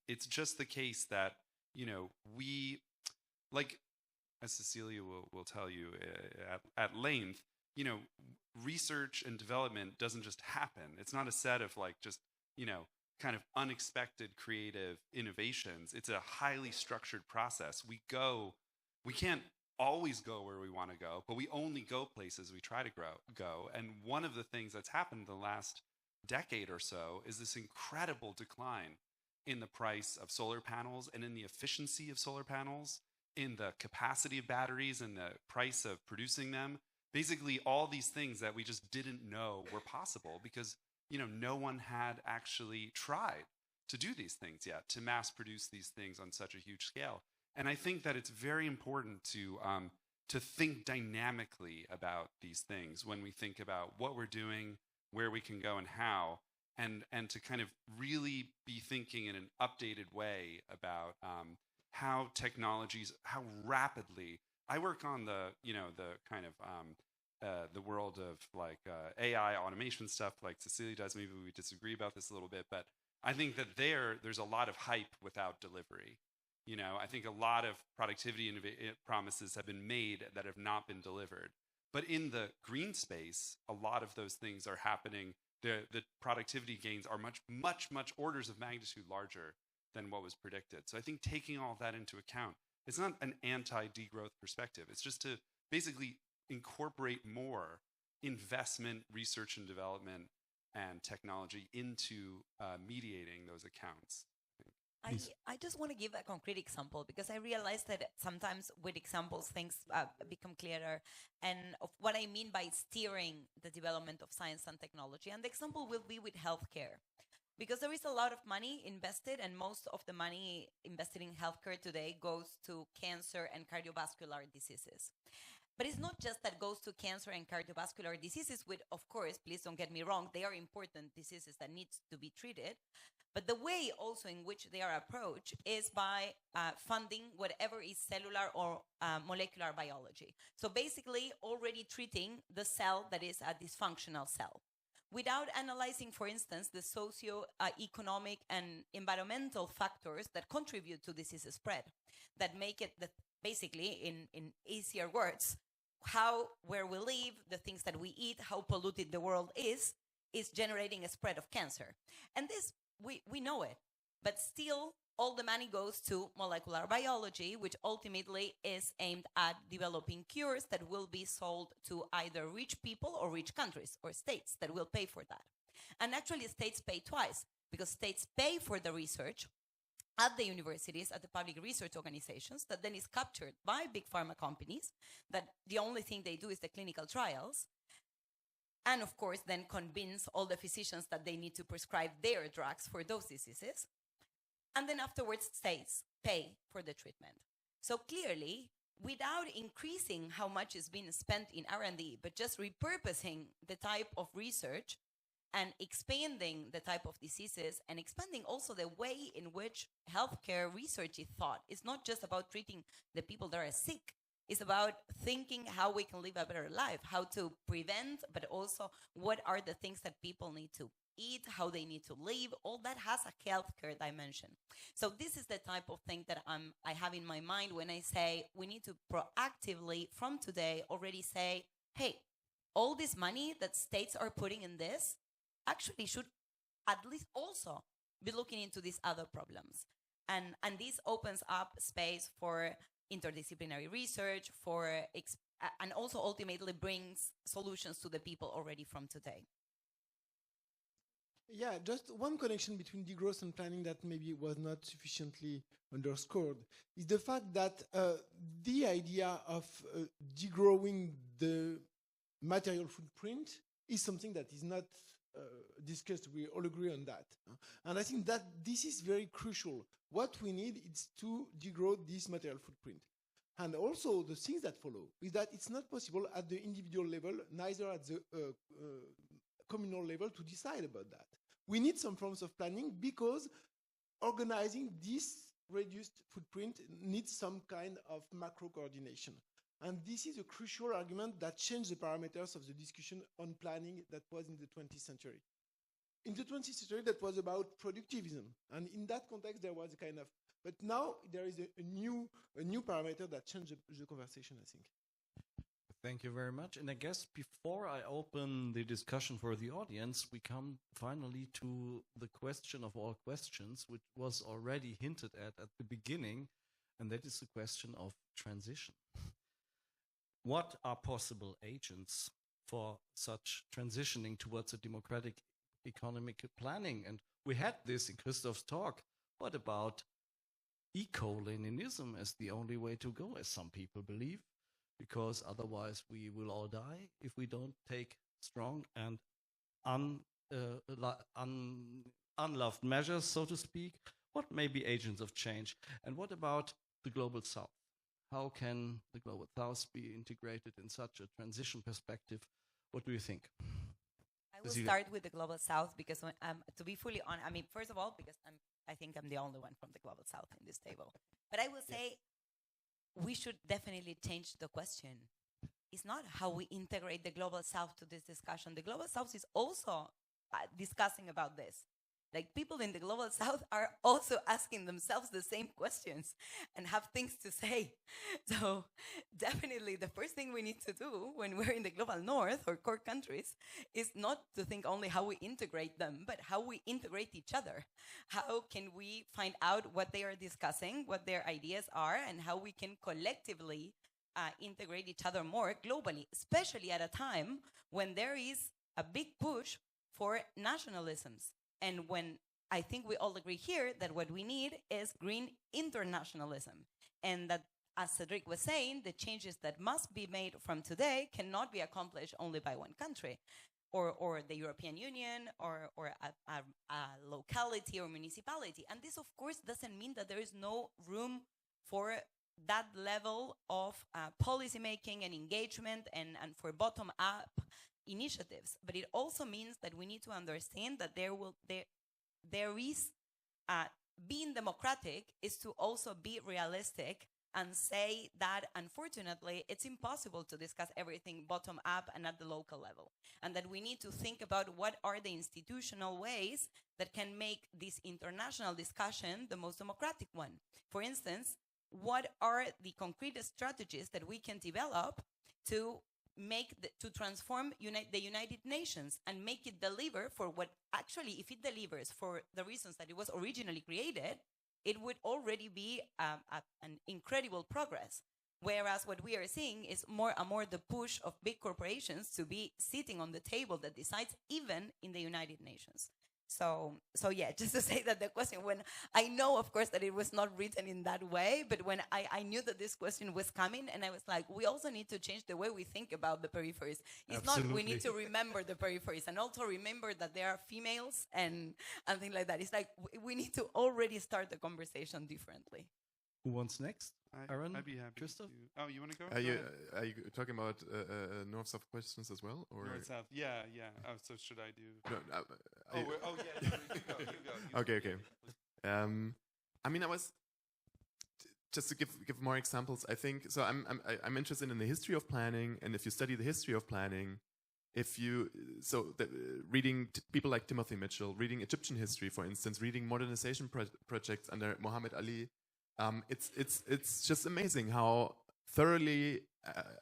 It's just the case that, we, like, as Cecilia will tell you at length, research and development doesn't just happen. It's not a set of just, kind of unexpected creative innovations. It's a highly structured process. We can't always go where we want to go, but we only go places we try to go. And one of the things that's happened in the last decade or so is this incredible decline in the price of solar panels and in the efficiency of solar panels, in the capacity of batteries and the price of producing them. Basically, all these things that we just didn't know were possible because, no one had actually tried to do these things yet, to mass produce these things on such a huge scale. And I think that it's very important to think dynamically about these things when we think about what we're doing, where we can go, and how, and to kind of really be thinking in an updated way about how technologies, how rapidly. I work on the, the kind of the world of like AI automation stuff, like Cecilia does. Maybe we disagree about this a little bit, but I think that there's a lot of hype without delivery. I think a lot of productivity promises have been made that have not been delivered. But in the green space, a lot of those things are happening. The productivity gains are much orders of magnitude larger than what was predicted. So I think taking all that into account, it's not an anti-degrowth perspective. It's just to basically incorporate more investment, research and development, and technology into mediating those accounts. I just want to give a concrete example because I realized that sometimes with examples things become clearer, and of what I mean by steering the development of science and technology. And the example will be with healthcare, because there is a lot of money invested, and most of the money invested in healthcare today goes to cancer and cardiovascular diseases. But it's not just that goes to cancer and cardiovascular diseases, which, of course, please don't get me wrong, they are important diseases that need to be treated. But the way also in which they are approached is by funding whatever is cellular or molecular biology. So basically already treating the cell that is a dysfunctional cell, without analyzing, for instance, the socio-economic and environmental factors that contribute to disease spread, that make it, basically, in easier words, where we live, the things that we eat, how polluted the world is generating a spread of cancer. And this, we know it, but still all the money goes to molecular biology, which ultimately is aimed at developing cures that will be sold to either rich people or rich countries or states that will pay for that. And actually states pay twice, because states pay for the research at the universities, at the public research organizations, that then is captured by big pharma companies, that the only thing they do is the clinical trials, and of course then convince all the physicians that they need to prescribe their drugs for those diseases, and then afterwards states pay for the treatment. So clearly, without increasing how much is being spent in R&D, but just repurposing the type of research and expanding the type of diseases and expanding also the way in which healthcare research is thought. It's not just about treating the people that are sick. It's about thinking how we can live a better life, how to prevent, but also what are the things that people need to eat, how they need to live. All that has a healthcare dimension. So this is the type of thing that I have in my mind when I say we need to proactively, from today, already say, hey, all this money that states are putting in this actually should at least also be looking into these other problems. And this opens up space for interdisciplinary research, and also ultimately brings solutions to the people already from today. Yeah, just one connection between degrowth and planning that maybe was not sufficiently underscored is the fact that the idea of degrowing the material footprint is something that is not discussed. We all agree on that. And I think that this is very crucial. What we need is to degrow this material footprint. And also the things that follow is that it's not possible at the individual level, neither at the communal level, to decide about that. We need some forms of planning because organizing this reduced footprint needs some kind of macro coordination. And this is a crucial argument that changed the parameters of the discussion on planning that was in the 20th century. In the 20th century, that was about productivism. And in that context, there was a kind of, but now there is a new parameter that changed the conversation, I think. Thank you very much. And I guess before I open the discussion for the audience, we come finally to the question of all questions, which was already hinted at the beginning, and that is the question of transition. What are possible agents for such transitioning towards a democratic economic planning? And we had this in Christoph's talk. What about eco-Leninism as the only way to go, as some people believe? Because otherwise we will all die if we don't take strong and unloved measures, so to speak. What may be agents of change? And what about the Global South? How can the Global South be integrated in such a transition perspective? What do you think? I will start with the Global South because, to be fully honest, I mean, first of all, because I think I'm the only one from the Global South in this table. But I will say we should definitely change the question. It's not how we integrate the Global South to this discussion. The Global South is also discussing about this. Like, people in the Global South are also asking themselves the same questions and have things to say. So definitely the first thing we need to do when we're in the Global North or core countries is not to think only how we integrate them, but how we integrate each other. How can we find out what they are discussing, what their ideas are, and how we can collectively integrate each other more globally, especially at a time when there is a big push for nationalisms. And when I think we all agree here that what we need is green internationalism. And that, as Cédric was saying, the changes that must be made from today cannot be accomplished only by one country or the European Union or a locality or municipality. And this, of course, doesn't mean that there is no room for that level of policy making and engagement and for bottom-up initiatives. But it also means that we need to understand that there is being democratic is to also be realistic and say that, unfortunately, it's impossible to discuss everything bottom up and at the local level, and that we need to think about what are the institutional ways that can make this international discussion the most democratic one. For instance, what are the concrete strategies that we can develop to transform the United Nations and make it deliver for what actually, if it delivers for the reasons that it was originally created, it would already be an incredible progress. Whereas what we are seeing is more and more the push of big corporations to be sitting on the table that decides even in the United Nations. So yeah, just to say that the question, when I know, of course, that it was not written in that way, but when I knew that this question was coming, and I was like, we also need to change the way we think about the peripheries. It's Absolutely. not we need to remember the peripheries and also remember that there are females and things like that. It's like we need to already start the conversation differently. Who wants next? Aaron? I'd be happy. Christoph? Oh, you want to go? Are you talking about north-south questions as well, or North-south? Yeah. Oh, so should I do? No, yeah. You go. Okay. I mean, I was just to give more examples. I think so. I'm interested in the history of planning, and if you study the history of planning, reading people like Timothy Mitchell, reading Egyptian history, for instance, reading modernization projects under Muhammad Ali. It's just amazing how thoroughly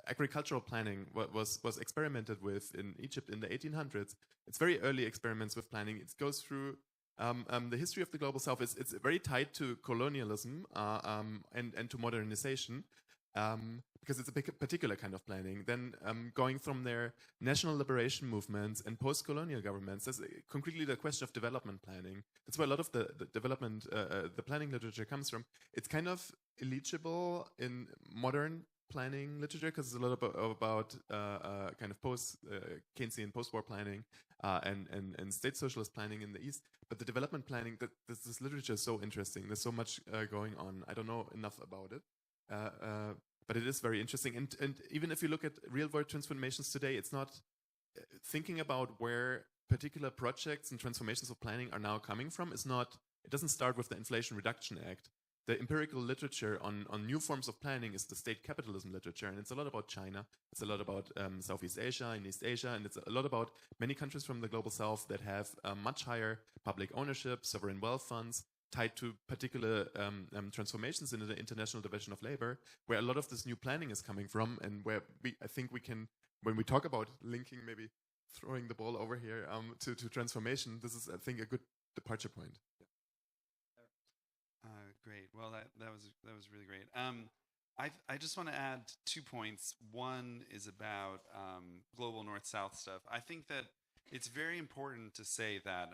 agricultural planning was experimented with in Egypt in the 1800s. It's very early experiments with planning. It goes through the history of the Global South. It's very tied to colonialism and to modernization because it's a particular kind of planning. Then going from there, national liberation movements and post-colonial governments. That's concretely the question of development planning. That's where a lot of the development, the planning literature comes from. It's kind of illegible in modern planning literature because it's a lot about kind of post-Keynesian post-war planning and state socialist planning in the East. But the development planning, this literature is so interesting. There's so much going on. I don't know enough about it. But it is very interesting. And even if you look at real-world transformations today, it's not thinking about where particular projects and transformations of planning are now coming from. It doesn't start with the Inflation Reduction Act. The empirical literature on new forms of planning is the state capitalism literature, and it's a lot about China. It's a lot about Southeast Asia and East Asia, and it's a lot about many countries from the Global South that have much higher public ownership, sovereign wealth funds, tied to particular transformations in the international division of labor, where a lot of this new planning is coming from, and where I think we can, when we talk about linking, maybe throwing the ball over here to transformation, this is, I think, a good departure point. Great. Well, that was really great. I just want to add 2 points. One is about global North-South stuff. I think that it's very important to say that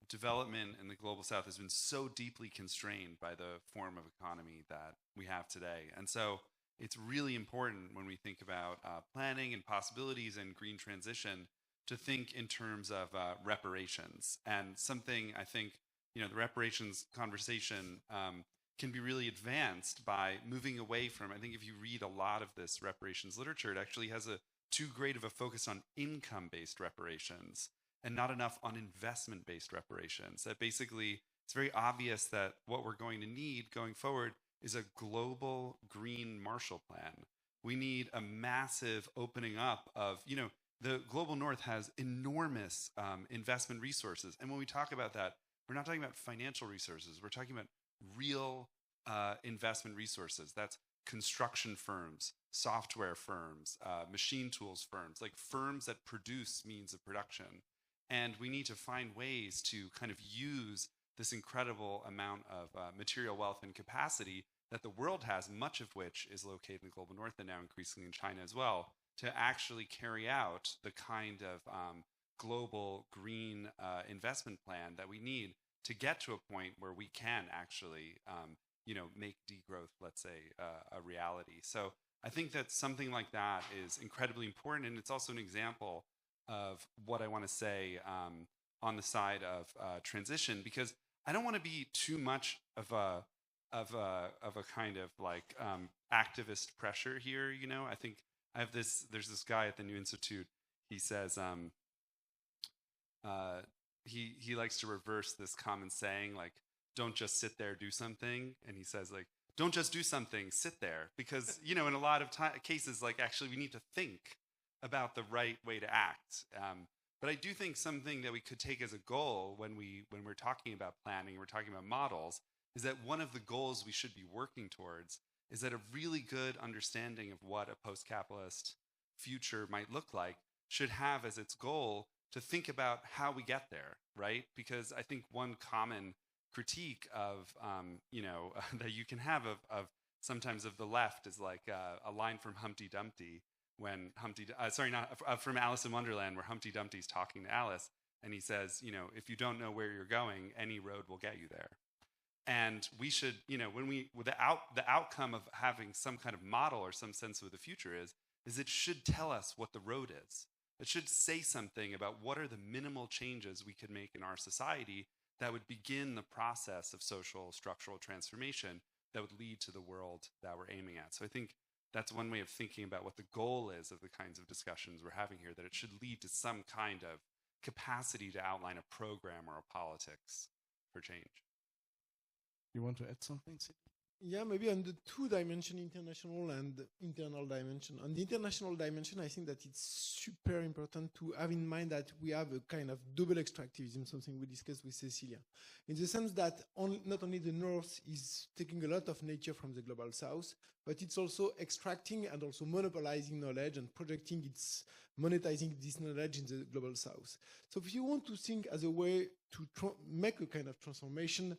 development in the Global South has been so deeply constrained by the form of economy that we have today. And so it's really important when we think about planning and possibilities and green transition to think in terms of reparations. And something I think, the reparations conversation can be really advanced by moving away from, I think if you read a lot of this reparations literature, it actually has too great of a focus on income-based reparations and not enough on investment-based reparations. That basically it's very obvious that what we're going to need going forward is a global green Marshall Plan. We need a massive opening up of, the global north has enormous investment resources. And when we talk about that, we're not talking about financial resources. We're talking about real investment resources. That's construction firms, software firms, machine tools firms, like firms that produce means of production. And we need to find ways to kind of use this incredible amount of material wealth and capacity that the world has, much of which is located in the global north and now increasingly in China as well, to actually carry out the kind of global green investment plan that we need to get to a point where we can actually, make degrowth, let's say, a reality. So I think that something like that is incredibly important, and it's also an example of what I want to say on the side of transition, because I don't want to be too much of a kind of like activist pressure here. I think there's this guy at the New Institute. He says he likes to reverse this common saying, like, don't just sit there, do something. And he says, like, don't just do something, sit there, because in a lot of cases, like, actually we need to think about the right way to act. But I do think something that we could take as a goal when we're talking about planning, we're talking about models, is that one of the goals we should be working towards is that a really good understanding of what a post-capitalist future might look like should have as its goal to think about how we get there, right? Because I think one common critique of, that you can have of sometimes of the left is like a line from Humpty Dumpty when from Alice in Wonderland, where Humpty Dumpty's talking to Alice, and he says, if you don't know where you're going, any road will get you there. And we should, the outcome of having some kind of model or some sense of the future is it should tell us what the road is. It should say something about what are the minimal changes we could make in our society that would begin the process of social structural transformation that would lead to the world that we're aiming at. So I think that's one way of thinking about what the goal is of the kinds of discussions we're having here, that it should lead to some kind of capacity to outline a program or a politics for change. You want to add something, Cédric? Yeah, maybe on the two-dimension, international and internal dimension. On the international dimension, I think that it's super important to have in mind that we have a kind of double extractivism, something we discussed with Cecilia, in the sense that not only the North is taking a lot of nature from the global South, but it's also extracting and also monopolizing knowledge and projecting monetizing this knowledge in the global South. So if you want to think as a way to make a kind of transformation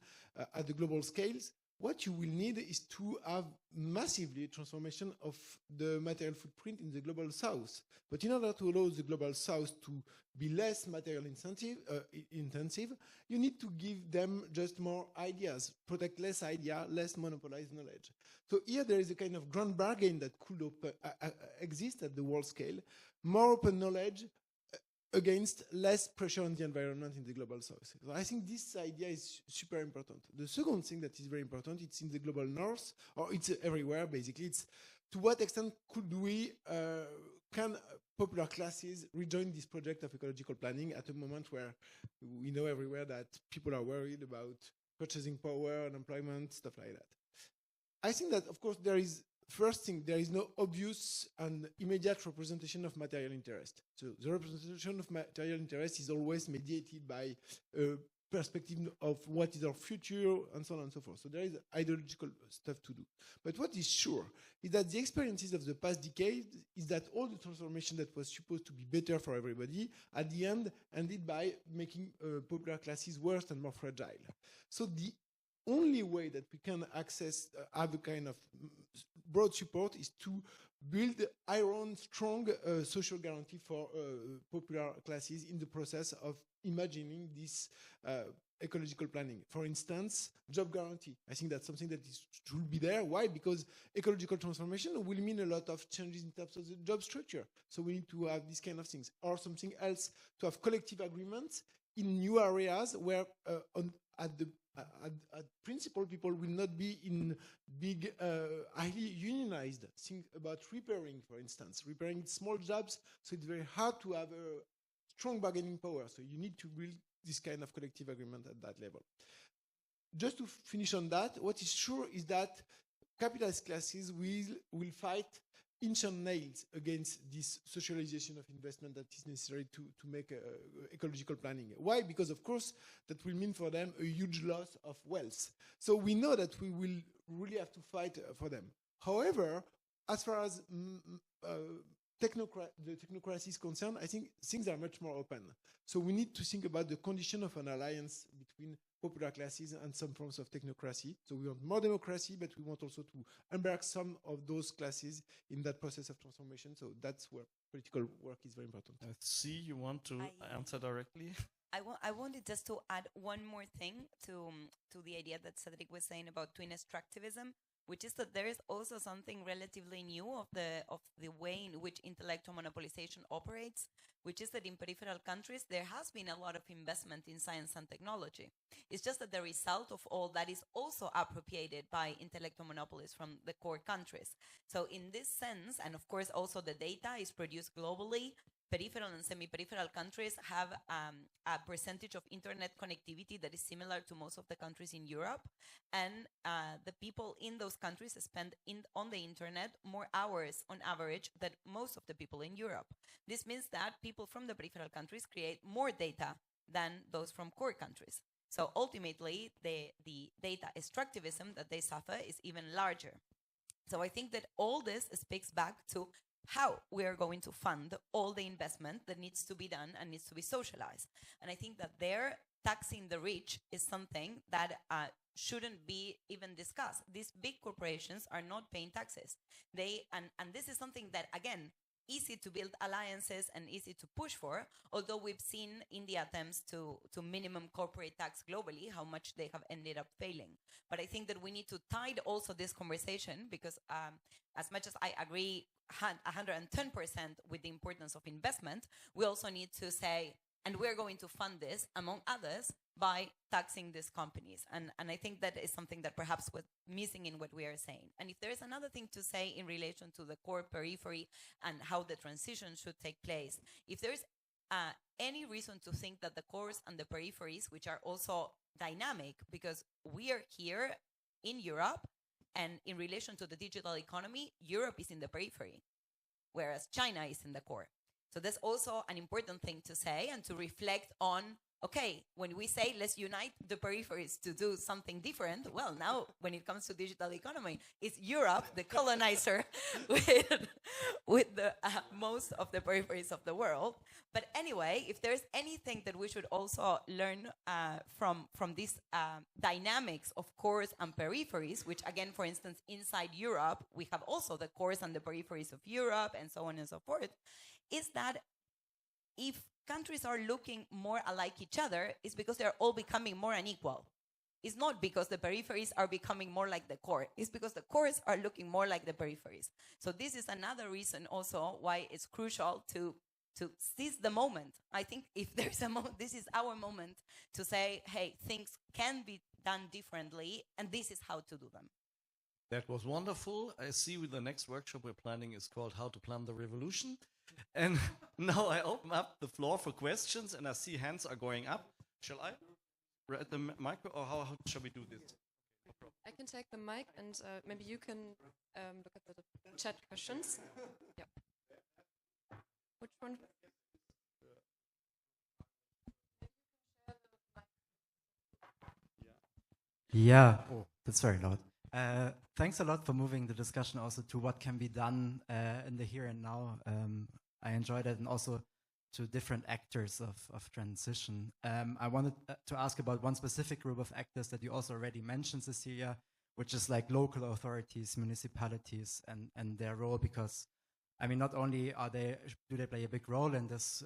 at the global scales, what you will need is to have massively transformation of the material footprint in the global South. But in order to allow the global South to be less material intensive, you need to give them just more ideas, protect less idea, less monopolized knowledge. So here there is a kind of grand bargain that could exist at the world scale, more open knowledge against less pressure on the environment in the global South. So I think this idea is super important. The second thing that is very important, it's in the global North, or it's everywhere basically, it's to what extent can popular classes rejoin this project of ecological planning at a moment where we know everywhere that people are worried about purchasing power, unemployment, stuff like that. I think that, of course, there is no obvious and immediate representation of material interest. So the representation of material interest is always mediated by a perspective of what is our future and so on and so forth. So there is ideological stuff to do. But what is sure is that the experiences of the past decade is that all the transformation that was supposed to be better for everybody at the end ended by making popular classes worse and more fragile. So the only way that we can have a kind of broad support is to build iron, strong social guarantee for popular classes in the process of imagining this ecological planning. For instance, job guarantee. I think that's something that should be there. Why? Because ecological transformation will mean a lot of changes in terms of the job structure. So we need to have these kind of things. Or something else, to have collective agreements in new areas where at principle, people will not be in big, highly unionized. Think about repairing, for instance. Repairing small jobs, so it's very hard to have a strong bargaining power. So you need to build this kind of collective agreement at that level. just to finish on that, what is sure is that capitalist classes will fight inch and nails against this socialization of investment that is necessary to make ecological planning. Why? Because, of course, that will mean for them a huge loss of wealth. So we know that we will really have to fight for them. However, as far as the technocracy is concerned, I think things are much more open. So we need to think about the condition of an alliance between popular classes and some forms of technocracy. So we want more democracy, but we want also to embark some of those classes in that process of transformation. So that's where political work is very important. See, you want to answer directly? I wanted just to add one more thing to the idea that Cédric was saying about twin extractivism, which is that there is also something relatively new of the way in which intellectual monopolization operates, which is that in peripheral countries, there has been a lot of investment in science and technology. It's just that the result of all that is also appropriated by intellectual monopolies from the core countries. So in this sense, and of course also the data is produced globally, peripheral and semi-peripheral countries have a percentage of internet connectivity that is similar to most of the countries in Europe. And the people in those countries spend on the internet more hours on average than most of the people in Europe. This means that people from the peripheral countries create more data than those from core countries. So ultimately, the data extractivism that they suffer is even larger. So I think that all this speaks back to how we are going to fund all the investment that needs to be done and needs to be socialized. And I think that there, taxing the rich is something that shouldn't be even discussed. These big corporations are not paying taxes. And this is something that, again, easy to build alliances and easy to push for, although we've seen in the attempts to minimum corporate tax globally how much they have ended up failing. But I think that we need to tide also this conversation because as much as I agree 110% with the importance of investment, we also need to say, and we're going to fund this, among others, by taxing these companies. And I think that is something that perhaps was missing in what we are saying. And if there is another thing to say in relation to the core periphery and how the transition should take place, if there is any reason to think that the cores and the peripheries, which are also dynamic, because we are here in Europe, and in relation to the digital economy, Europe is in the periphery, whereas China is in the core. So that's also an important thing to say and to reflect on, okay, when we say let's unite the peripheries to do something different, well, now when it comes to digital economy, it's Europe, the colonizer, with the most of the peripheries of the world. But anyway, if there's anything that we should also learn from these dynamics of cores and peripheries, which again, for instance, inside Europe, we have also the cores and the peripheries of Europe and so on and so forth, is that if countries are looking more alike each other, it's because they're all becoming more unequal. It's not because the peripheries are becoming more like the core. It's because the cores are looking more like the peripheries. So this is another reason also why it's crucial to seize the moment. I think if there's a moment, this is our moment to say, hey, things can be done differently, and this is how to do them. That was wonderful. I see with the next workshop we're planning is called How to Plan the Revolution. And now I open up the floor for questions, and I see hands are going up. Shall I read the micro, or how shall we do this? I can take the mic, and maybe you can look at the chat questions. Yeah. Which one? Yeah. Oh, that's very loud. Thanks a lot for moving the discussion also to what can be done in the here and now. I enjoyed it, and also to different actors of transition. I wanted to ask about one specific group of actors that you also already mentioned, Cecilia, which is like local authorities, municipalities, and their role, because I mean, not only do they play a big role in this,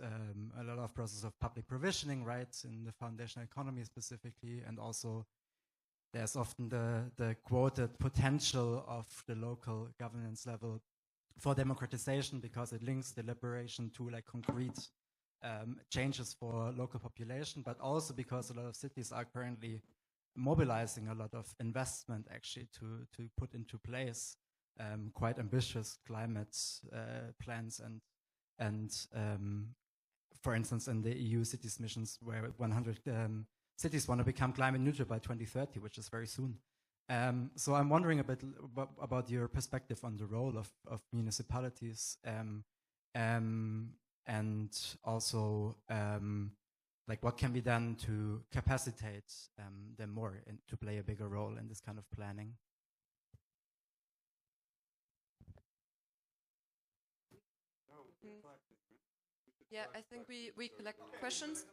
a lot of process of public provisioning, right, in the foundational economy specifically, and also there's often the quoted potential of the local governance level for democratization, because it links deliberation to like concrete changes for local population, but also because a lot of cities are currently mobilizing a lot of investment actually to put into place quite ambitious climate plans, and for instance in the EU cities missions where 100 cities want to become climate neutral by 2030, which is very soon. So I'm wondering a bit about your perspective on the role of municipalities, and also like what can be done to capacitate them more and to play a bigger role in this kind of planning. Yeah, I think we collect questions.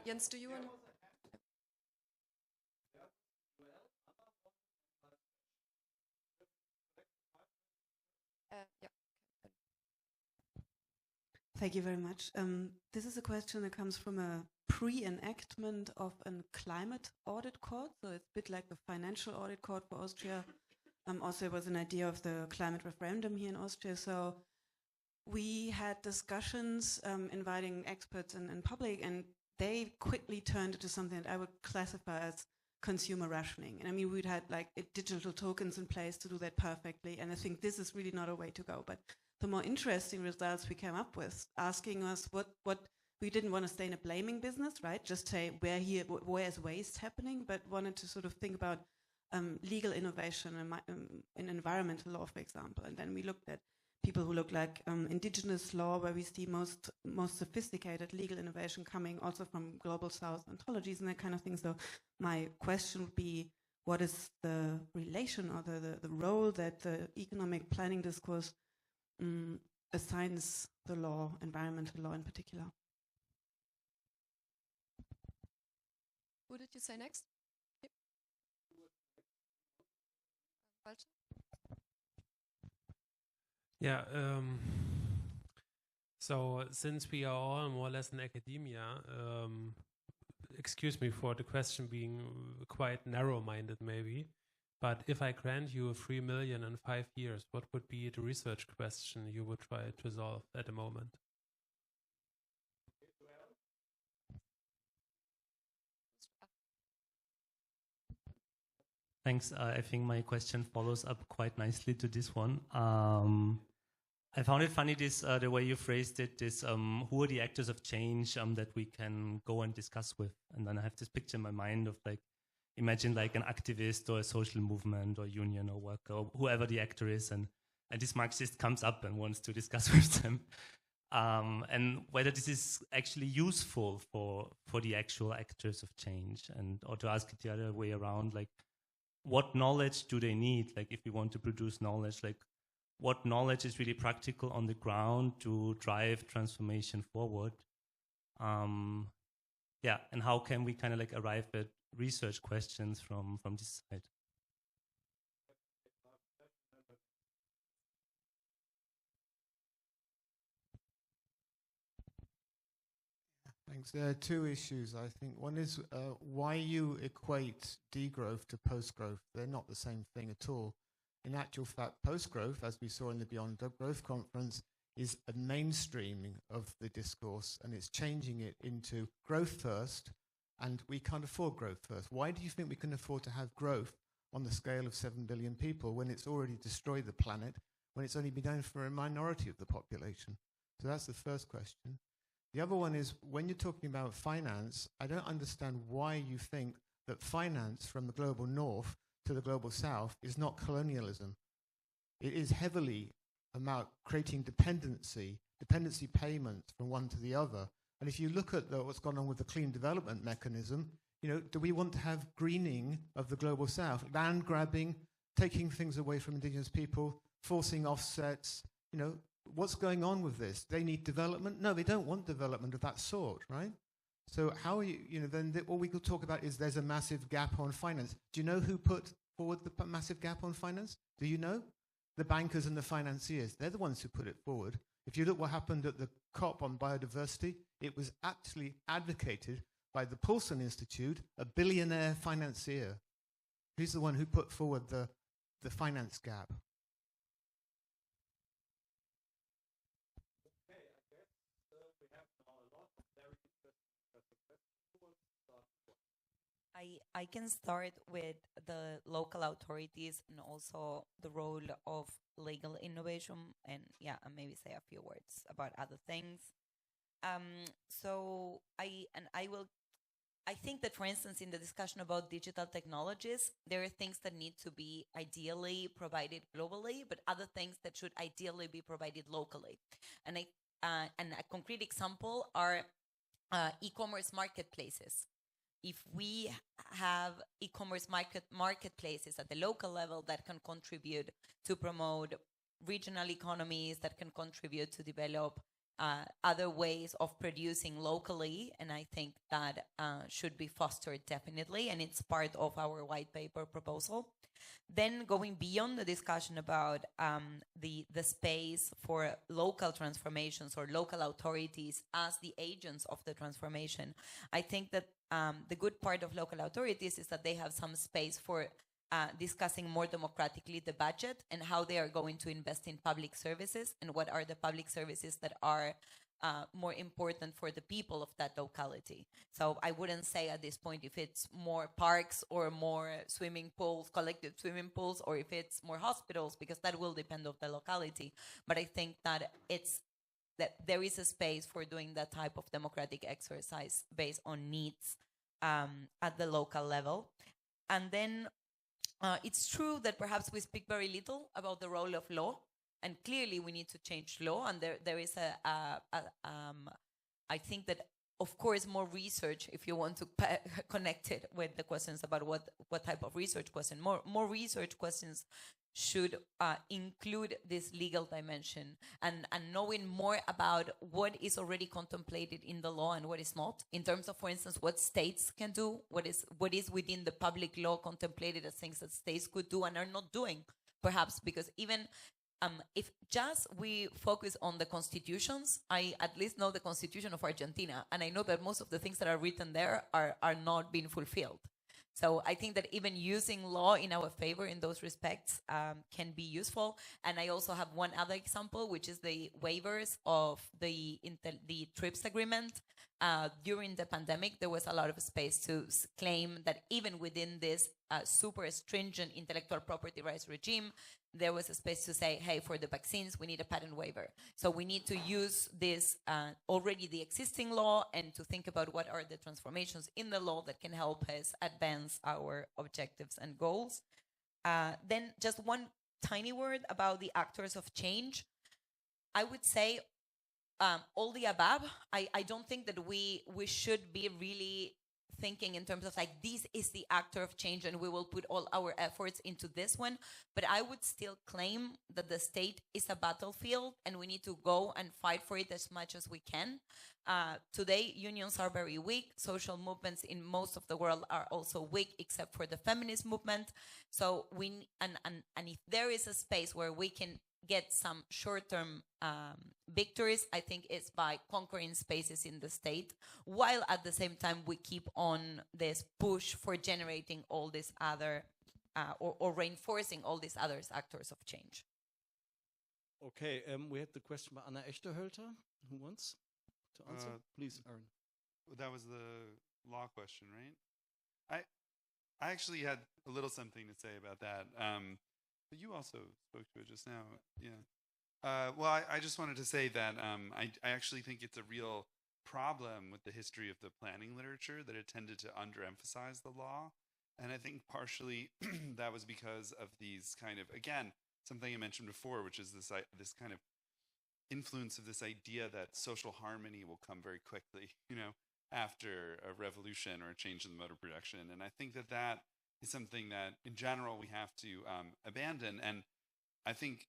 Jens, do you want to? Yeah. Thank you very much. This is a question that comes from a pre-enactment of a climate audit court. So it's a bit like the financial audit court for Austria. Also, it was an idea of the climate referendum here in Austria. So we had discussions inviting experts and public, and they quickly turned into something that I would classify as consumer rationing. And I mean, we'd had like digital tokens in place to do that perfectly. And I think this is really not a way to go. But the more interesting results we came up with, asking us what we didn't want to stay in a blaming business, right? Just say where is waste happening, but wanted to sort of think about legal innovation in environmental law, for example. And then we looked at people who look like indigenous law, where we see most sophisticated legal innovation coming also from global south ontologies and that kind of thing. So my question would be, what is the relation or the role that the economic planning discourse assigns the law, environmental law in particular? Who did you say next? Yep. Walter? Yeah, so since we are all more or less in academia, excuse me for the question being quite narrow-minded maybe, but if I grant you 3 million in 5 years, what would be the research question you would try to solve at the moment? Thanks. I think my question follows up quite nicely to this one. I found it funny the way you phrased it, who are the actors of change that we can go and discuss with? And then I have this picture in my mind of like, imagine like an activist or a social movement or union or worker or whoever the actor is, and this Marxist comes up and wants to discuss with them. And whether this is actually useful for the actual actors of change, and or to ask it the other way around, like, what knowledge do they need? Like, if we want to produce knowledge, like, what knowledge is really practical on the ground to drive transformation forward? Yeah, and how can we kind of like arrive at research questions from this side? Thanks. There are two issues, I think. One is why you equate degrowth to post-growth. They're not the same thing at all. In actual fact, post-growth, as we saw in the Beyond Growth Conference, is a mainstreaming of the discourse, and it's changing it into growth first, and we can't afford growth first. Why do you think we can afford to have growth on the scale of 7 billion people when it's already destroyed the planet, when it's only been done for a minority of the population? So that's the first question. The other one is, when you're talking about finance, I don't understand why you think that finance from the global north to the global south is not colonialism. It is heavily about creating dependency payments from one to the other. And if you look at what's gone on with the clean development mechanism, you know, do we want to have greening of the global south, land grabbing, taking things away from indigenous people, forcing offsets? You know, what's going on with this? They need development? No, they don't want development of that sort, right? So how are you know, then all we could talk about is there's a massive gap on finance. Do you know who put forward the massive gap on finance? Do you know? The bankers and the financiers. They're the ones who put it forward. If you look what happened at the COP on biodiversity, it was actually advocated by the Paulson Institute, a billionaire financier. He's the one who put forward the finance gap. I can start with the local authorities and also the role of legal innovation, and maybe say a few words about other things. So I I think that, for instance, in the discussion about digital technologies, there are things that need to be ideally provided globally, but other things that should ideally be provided locally. And a concrete example are e-commerce marketplaces. If we have e-commerce marketplaces at the local level that can contribute to promote regional economies, that can contribute to develop other ways of producing locally, and I think that should be fostered definitely, and it's part of our white paper proposal. Then going beyond the discussion about the space for local transformations or local authorities as the agents of the transformation, I think that the good part of local authorities is that they have some space for discussing more democratically the budget and how they are going to invest in public services and what are the public services that are more important for the people of that locality. So I wouldn't say at this point if it's more parks or more swimming pools, collective swimming pools, or if it's more hospitals, because that will depend on the locality. But I think that that there is a space for doing that type of democratic exercise based on needs at the local level. And then it's true that perhaps we speak very little about the role of law, and clearly we need to change law. And there is I think that, of course, more research, if you want to connect it with the questions about what type of research question, more research questions should include this legal dimension and knowing more about what is already contemplated in the law and what is not, in terms of, for instance, what states can do, what is within the public law contemplated as things that states could do and are not doing, perhaps, because even if just we focus on the constitutions, I at least know the constitution of Argentina, and I know that most of the things that are written there are not being fulfilled. So I think that even using law in our favor in those respects can be useful. And I also have one other example, which is the waivers of the TRIPS agreement. During the pandemic, there was a lot of space to claim that even within this super stringent intellectual property rights regime, there was a space to say, hey, for the vaccines, we need a patent waiver. So we need to use this already the existing law and to think about what are the transformations in the law that can help us advance our objectives and goals. Then just one tiny word about the actors of change. I would say all the above. I don't think that we should be really thinking in terms of like, this is the actor of change and we will put all our efforts into this one. But I would still claim that the state is a battlefield and we need to go and fight for it as much as we can. Today, unions are very weak. Social movements in most of the world are also weak, except for the feminist movement. So and if there is a space where we can get some short-term victories, I think it's by conquering spaces in the state, while at the same time we keep on this push for generating all these other, or reinforcing all these other actors of change. Okay, we had the question by Anna Echterhölter. Who wants to answer? Please, Aaron. That was the law question, right? I actually had a little something to say about that. But you also spoke to it just now, yeah. Well, I just wanted to say that I actually think it's a real problem with the history of the planning literature that it tended to underemphasize the law. And I think partially that was because of these kind of, again, something I mentioned before, which is this kind of influence of this idea that social harmony will come very quickly, after a revolution or a change in the mode of production. And I think that is something that, in general, we have to abandon. And I think,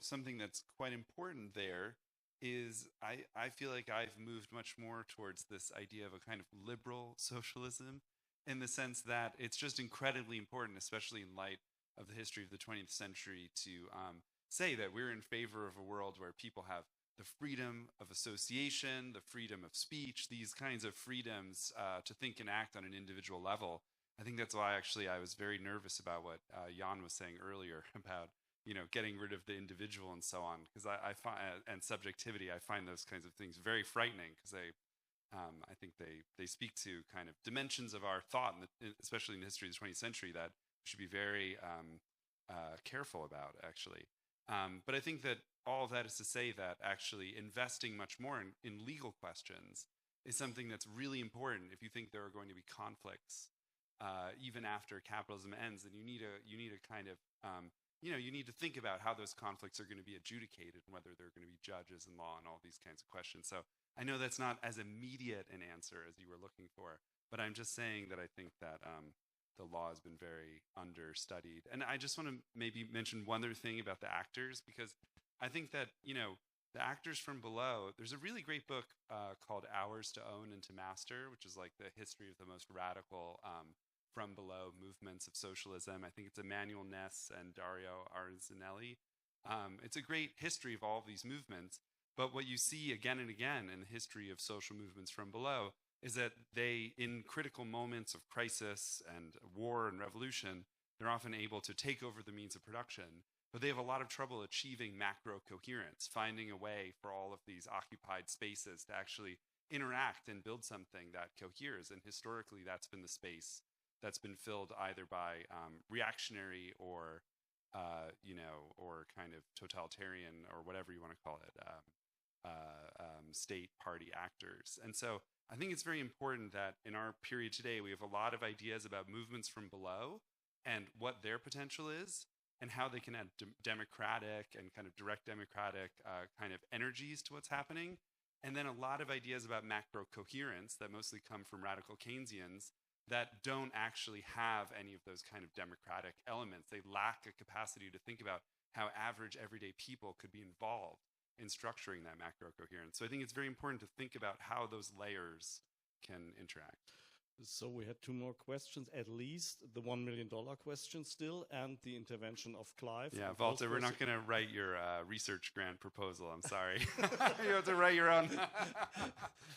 something that's quite important there is I feel like I've moved much more towards this idea of a kind of liberal socialism, in the sense that it's just incredibly important, especially in light of the history of the 20th century, to say that we're in favor of a world where people have the freedom of association, the freedom of speech, these kinds of freedoms to think and act on an individual level. I think that's why actually I was very nervous about what Jan was saying earlier about getting rid of the individual and so on, because I find and subjectivity, I find those kinds of things very frightening, because I think they speak to kind of dimensions of our thought, especially in the history of the 20th century, that we should be very careful about, actually. But I think that all of that is to say that actually investing much more in legal questions is something that's really important. If you think there are going to be conflicts even after capitalism ends, then you need a kind of you need to think about how those conflicts are going to be adjudicated and whether there are going to be judges in law and all these kinds of questions. So I know that's not as immediate an answer as you were looking for, but I'm just saying that I think that the law has been very understudied. And I just want to maybe mention one other thing about the actors, because I think that, the actors from below, there's a really great book called Ours to Own and to Master, which is like the history of the most radical from below movements of socialism. I think it's Emmanuel Ness and Dario Arzinelli. It's a great history of all of these movements, but what you see again and again in the history of social movements from below is that they, in critical moments of crisis and war and revolution, they're often able to take over the means of production, but they have a lot of trouble achieving macro coherence, finding a way for all of these occupied spaces to actually interact and build something that coheres. And historically, that's been the space that's been filled either by reactionary or, or kind of totalitarian or whatever you want to call it, state party actors. And so I think it's very important that in our period today, we have a lot of ideas about movements from below and what their potential is and how they can add democratic and kind of direct democratic kind of energies to what's happening. And then a lot of ideas about macro coherence that mostly come from radical Keynesians that don't actually have any of those kind of democratic elements. They lack a capacity to think about how average everyday people could be involved in structuring that macro coherence. So I think it's very important to think about how those layers can interact. So we had two more questions, at least the $1 million question still, and the intervention of Clive. Yeah, Walter, we're not going to write your research grant proposal. I'm sorry. You have to write your own.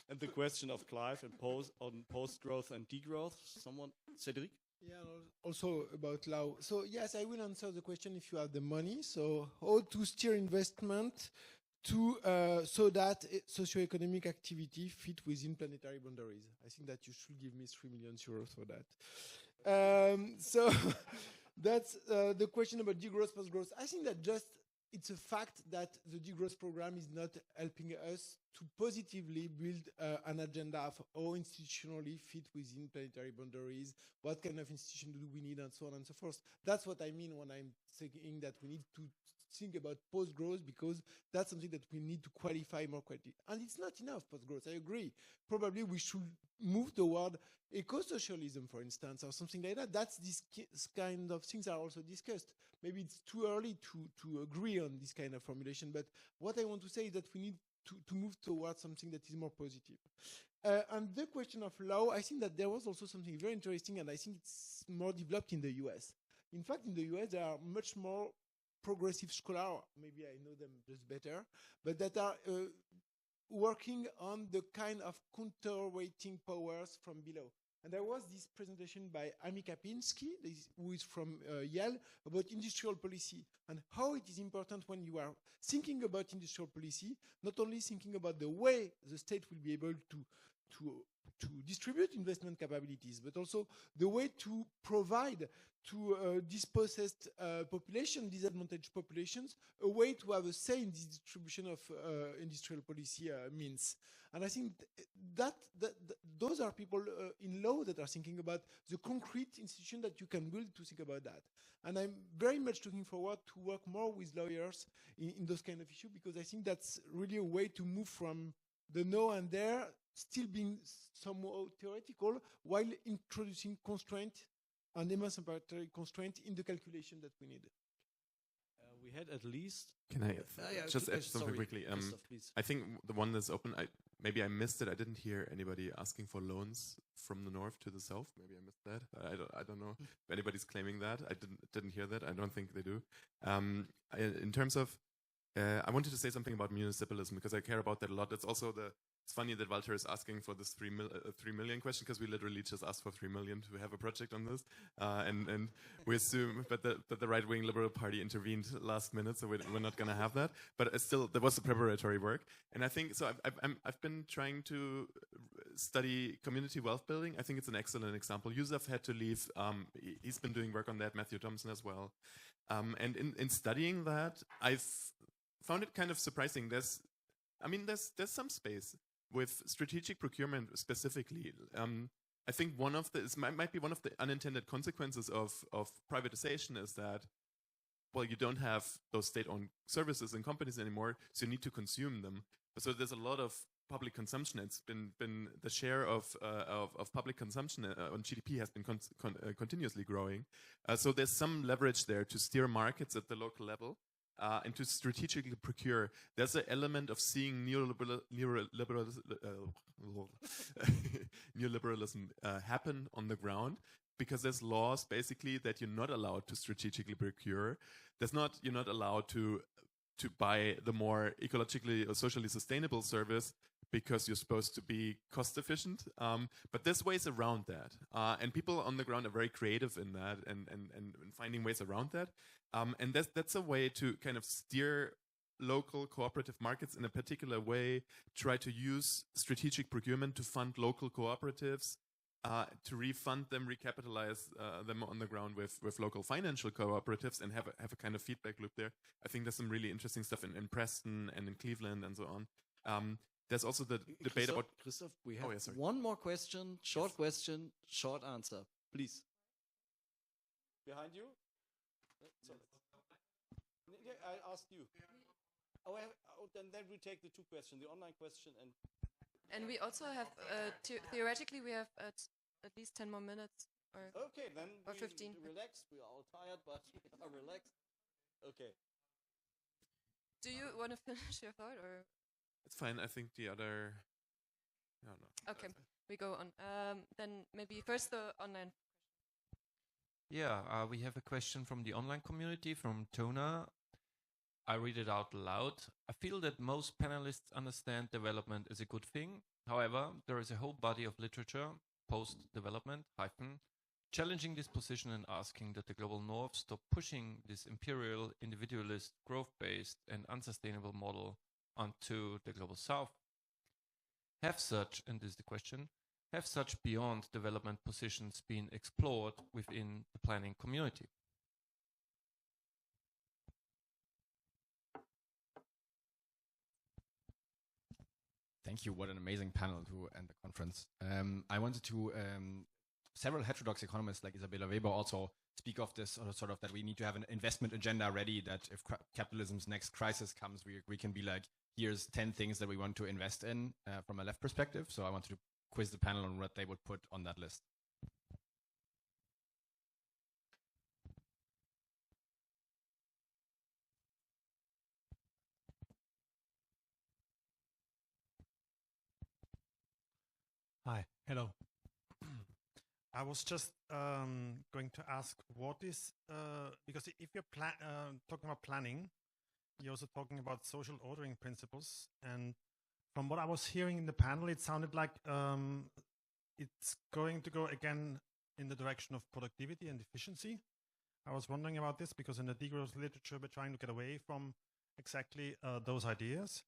And the question of Clive and post-growth and degrowth. Someone, Cédric? Yeah, also about law. So yes, I will answer the question if you have the money. So how to steer investment to so that socioeconomic activity fit within planetary boundaries. I think that you should give me 3 million euros for that. So that's the question about degrowth, post-growth. I think that just it's a fact that the degrowth program is not helping us to positively build an agenda of how institutionally fit within planetary boundaries, what kind of institution do we need, and so on and so forth. That's what I mean when I'm saying that we need to think about post-growth, because that's something that we need to qualify more quickly. And it's not enough post-growth, I agree. Probably we should move toward eco-socialism, for instance, or something like that. That's this kind of things are also discussed. Maybe it's too early to agree on this kind of formulation, but what I want to say is that we need to move towards something that is more positive. And the question of law, I think that there was also something very interesting, and I think it's more developed in the US. In fact, in the US, there are much more progressive scholars, maybe I know them just better, but that are working on the kind of counterweighting powers from below. And there was this presentation by Amy Kapinski, who is from Yale, about industrial policy and how it is important when you are thinking about industrial policy, not only thinking about the way the state will be able to distribute investment capabilities, but also the way to provide to dispossessed population, disadvantaged populations, a way to have a say in the distribution of industrial policy means. And I think that those are people in law that are thinking about the concrete institution that you can build to think about that. And I'm very much looking forward to work more with lawyers in those kind of issues, because I think that's really a way to move from the no and there, still being somewhat theoretical, while introducing constraint and emancipatory constraint in the calculation that we need. We had at least... Can I just add something quickly? I think the one that's open, maybe I missed it. I didn't hear anybody asking for loans from the north to the south. Maybe I missed that. I don't know if anybody's claiming that. I didn't hear that. I don't think they do. In terms of, I wanted to say something about municipalism, because I care about that a lot. It's also it's funny that Walter is asking for this 3 million question, because we literally just asked for 3 million to have a project on this, and we assume, but the right-wing Liberal Party intervened last minute, so we're not going to have that. But still, there was the preparatory work, and I think so. I've been trying to study community wealth building. I think it's an excellent example. Yusuf had to leave. He's been doing work on that. Matthew Thompson as well. And in studying that, I've found it kind of surprising. There's some space. with strategic procurement specifically, I think one of the might be one of the unintended consequences of privatization is that, well, you don't have those state-owned services and companies anymore, so you need to consume them. So there's a lot of public consumption. It's been the share of public consumption on GDP has been continuously growing. So there's some leverage there to steer markets at the local level and to strategically procure. There's an element of seeing neoliberalism happen on the ground, because there's laws basically that you're not allowed to strategically procure. You're not allowed to buy the more ecologically or socially sustainable service because you're supposed to be cost efficient. But there's ways around that. And people on the ground are very creative in that and finding ways around that. And that's a way to kind of steer local cooperative markets in a particular way, try to use strategic procurement to fund local cooperatives, to refund them, recapitalize them on the ground with local financial cooperatives, and have a kind of feedback loop there. I think there's some really interesting stuff in Preston and in Cleveland and so on. There's also the debate about... Christoph, we have one more question, short question, short answer, please. Behind you? Yeah, I asked you. Then we take the two questions, the online question and... And we also have, theoretically, we have at least 10 more minutes. Okay, then or 15. Relax. We are all tired, but we are relaxed. Okay. Do you want to finish your thought, or? It's fine. I think the other... No. Okay, we go on. Then maybe first the online. Yeah, we have a question from the online community, from Tona. I read it out loud. I feel that most panelists understand development is a good thing. However, there is a whole body of literature, post-development, challenging this position and asking that the global north stop pushing this imperial, individualist, growth-based and unsustainable model onto the global south. Have such, and this is the question, have such beyond development positions been explored within the planning community? Thank you. What an amazing panel to end the conference. I wanted to, several heterodox economists like Isabella Weber also speak of this sort of that we need to have an investment agenda ready, that if capitalism's next crisis comes, we can be like, here's 10 things that we want to invest in from a left perspective. So I wanted to quiz the panel on what they would put on that list. Hi, hello. I was just going to ask, what is, because if you're talking about planning, you're also talking about social ordering principles. And from what I was hearing in the panel, it sounded like it's going to go again in the direction of productivity and efficiency. I was wondering about this because in the degrowth literature, we're trying to get away from exactly those ideas.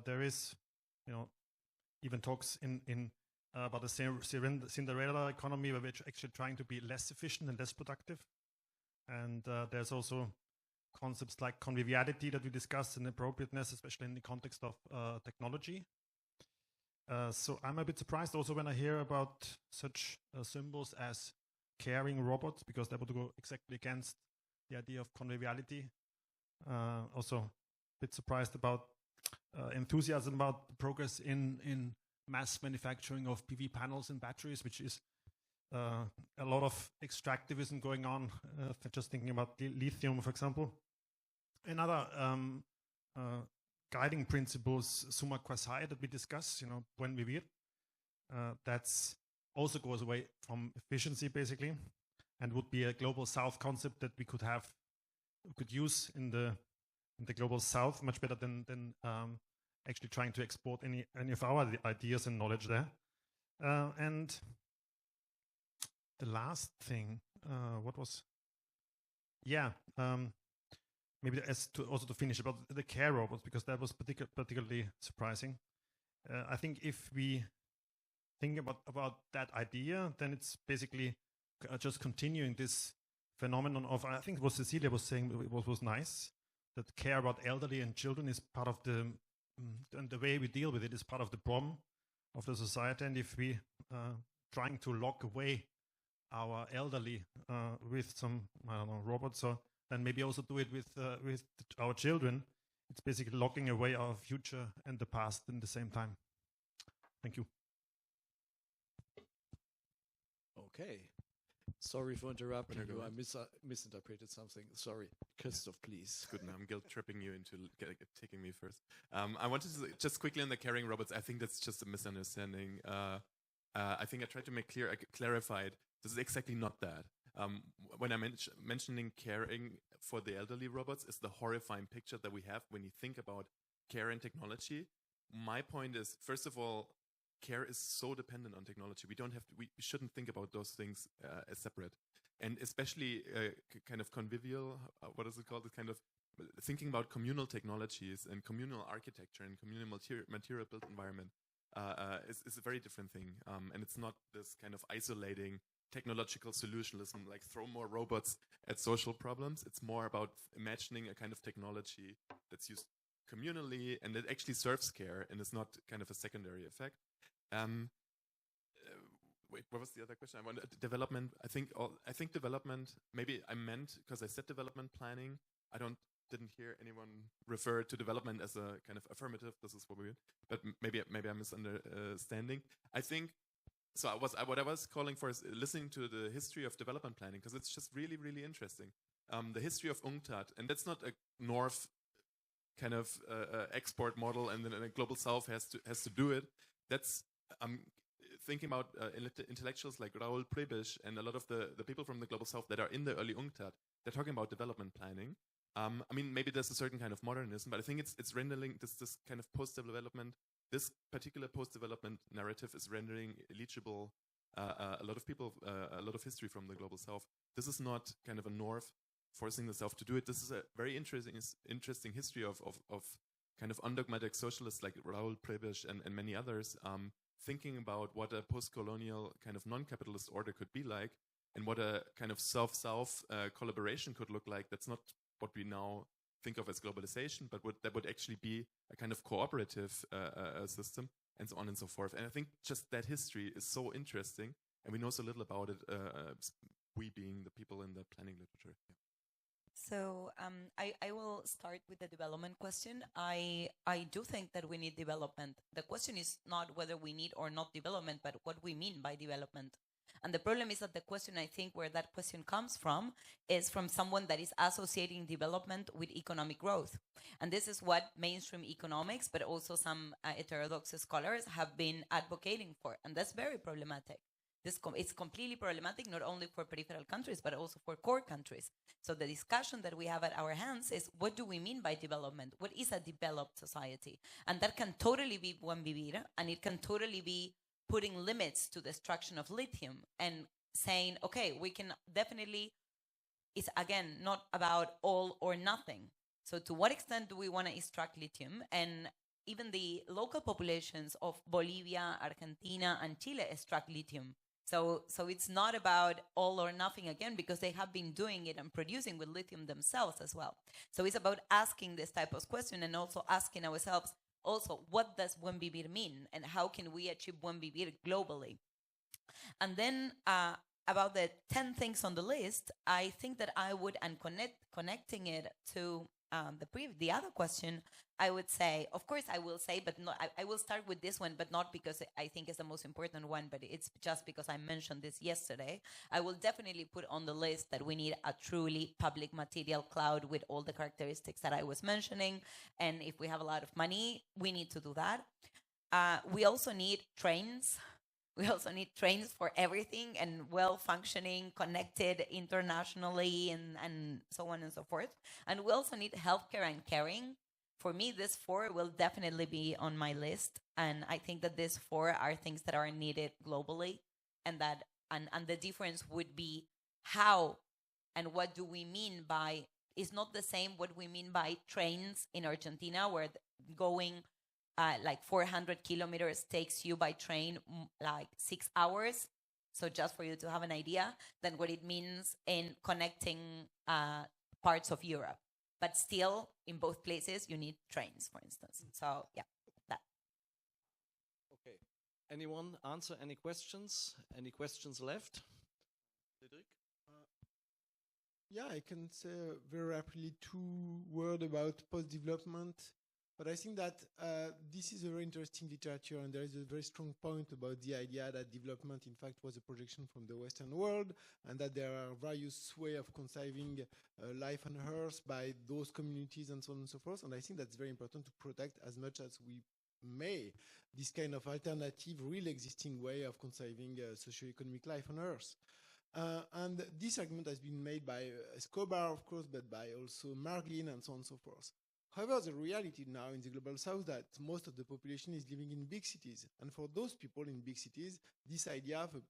There is, even talks about the Cinderella economy, where we're actually trying to be less efficient and less productive. And there's also concepts like conviviality that we discuss, and appropriateness, especially in the context of technology. So I'm a bit surprised also when I hear about such symbols as caring robots, because that would go exactly against the idea of conviviality. Also a bit surprised about enthusiasm about progress in mass manufacturing of PV panels and batteries, which is a lot of extractivism going on. Just thinking about lithium, for example. Another guiding principles, summa quasi, that we discuss, when we read, that's also goes away from efficiency basically, and would be a global south concept that we could use in the global south much better than actually trying to export any of our ideas and knowledge there. And the last thing, what was? Yeah, maybe also to finish about the care robots, because that was particularly surprising. I think if we think about that idea, then it's basically just continuing this phenomenon of, I think what Cecilia was saying was nice, that care about elderly and children is part of the and the way we deal with it is part of the problem of the society. And if we trying to lock away our elderly with some, I don't know, robots, or then maybe also do it with our children, it's basically locking away our future and the past in the same time. Thank you. Okay. Sorry for interrupting you. I misinterpreted something. Sorry. Christoph, please. Good, now I'm guilt tripping you into taking me first. I wanted to just quickly on the carrying robots. I think that's just a misunderstanding. I think I tried to make clear, I clarified, this is exactly not that. When I'm mentioning caring for the elderly robots, is the horrifying picture that we have when you think about care and technology. My point is, first of all, care is so dependent on technology. We shouldn't think about those things as separate. And especially kind of convivial, what is it called? It's kind of thinking about communal technologies and communal architecture and communal material built environment is a very different thing. And it's not this kind of isolating technological solutionism, like throw more robots at social problems. It's more about imagining a kind of technology that's used communally and that actually serves care and is not kind of a secondary effect. Wait, what was the other question? I wanted development. I think development. Maybe I meant, because I said development planning. Didn't hear anyone refer to development as a kind of affirmative. This is what we. But maybe I'm misunderstanding. I think so. What I was calling for is listening to the history of development planning, because it's just really, really interesting. The history of UNCTAD, and that's not a North kind of export model, and then a global South has to do it. That's thinking about intellectuals like Raoul Prebisch and a lot of the people from the global South that are in the early UNCTAD. They're talking about development planning. I mean, maybe there's a certain kind of modernism, but I think it's rendering this kind of post-development. This particular post-development narrative is rendering eligible a lot of people, a lot of history from the global South. This is not kind of a North forcing the South to do it. This is a very interesting history of kind of undogmatic socialists like Raoul Prebisch and many others, thinking about what a post-colonial kind of non-capitalist order could be like, and what a kind of South-South collaboration could look like. That's not what we now think of as globalization, but that would actually be a kind of cooperative system, and so on and so forth. And I think just that history is so interesting, and we know so little about it, we being the people in the planning literature. Yeah. So I will start with the development question. I do think that we need development. The question is not whether we need or not development, but what we mean by development. And the problem is that the question, I think, where that question comes from is from someone that is associating development with economic growth. And this is what mainstream economics, but also some heterodox scholars have been advocating for. And that's very problematic. It's completely problematic, not only for peripheral countries, but also for core countries. So the discussion that we have at our hands is, what do we mean by development? What is a developed society? And that can totally be buen vivir, and it can totally be putting limits to the extraction of lithium and saying, okay, we can definitely, it's again, not about all or nothing. So to what extent do we want to extract lithium? And even the local populations of Bolivia, Argentina, and Chile extract lithium. So it's not about all or nothing again, because they have been doing it and producing with lithium themselves as well. So it's about asking this type of question and also asking ourselves, also, what does buen vivir mean, and how can we achieve buen vivir globally? And then about the 10 things on the list, I think that I would, and connecting it to the other question, I would say, of course I will say, but not, I will start with this one, but not because I think it's the most important one, but it's just because I mentioned this yesterday. I will definitely put on the list that we need a truly public material cloud with all the characteristics that I was mentioning. And if we have a lot of money, we need to do that. We also need trains. We also need trains for everything and well-functioning, connected internationally and so on and so forth. And we also need healthcare and caring. For me, these 4 will definitely be on my list. And I think that these 4 are things that are needed globally. And that and the difference would be how and what do we mean by, it's not the same what we mean by trains in Argentina, where going like 400 kilometers takes you by train like 6 hours. So just for you to have an idea, than what it means in connecting parts of Europe. But still, in both places, you need trains, for instance. So, yeah, that. Okay. Anyone answer any questions? Any questions left? Cédric? Yeah, I can say very rapidly 2 words about post-development. But I think that this is a very interesting literature, and there is a very strong point about the idea that development, in fact, was a projection from the Western world, and that there are various ways of conceiving life on Earth by those communities and so on and so forth. And I think that's very important to protect as much as we may this kind of alternative, real existing way of conceiving socio-economic life on Earth. And this argument has been made by Escobar, of course, but by also Marglin and so on and so forth. However, the reality now in the Global South that most of the population is living in big cities. And for those people in big cities, this idea of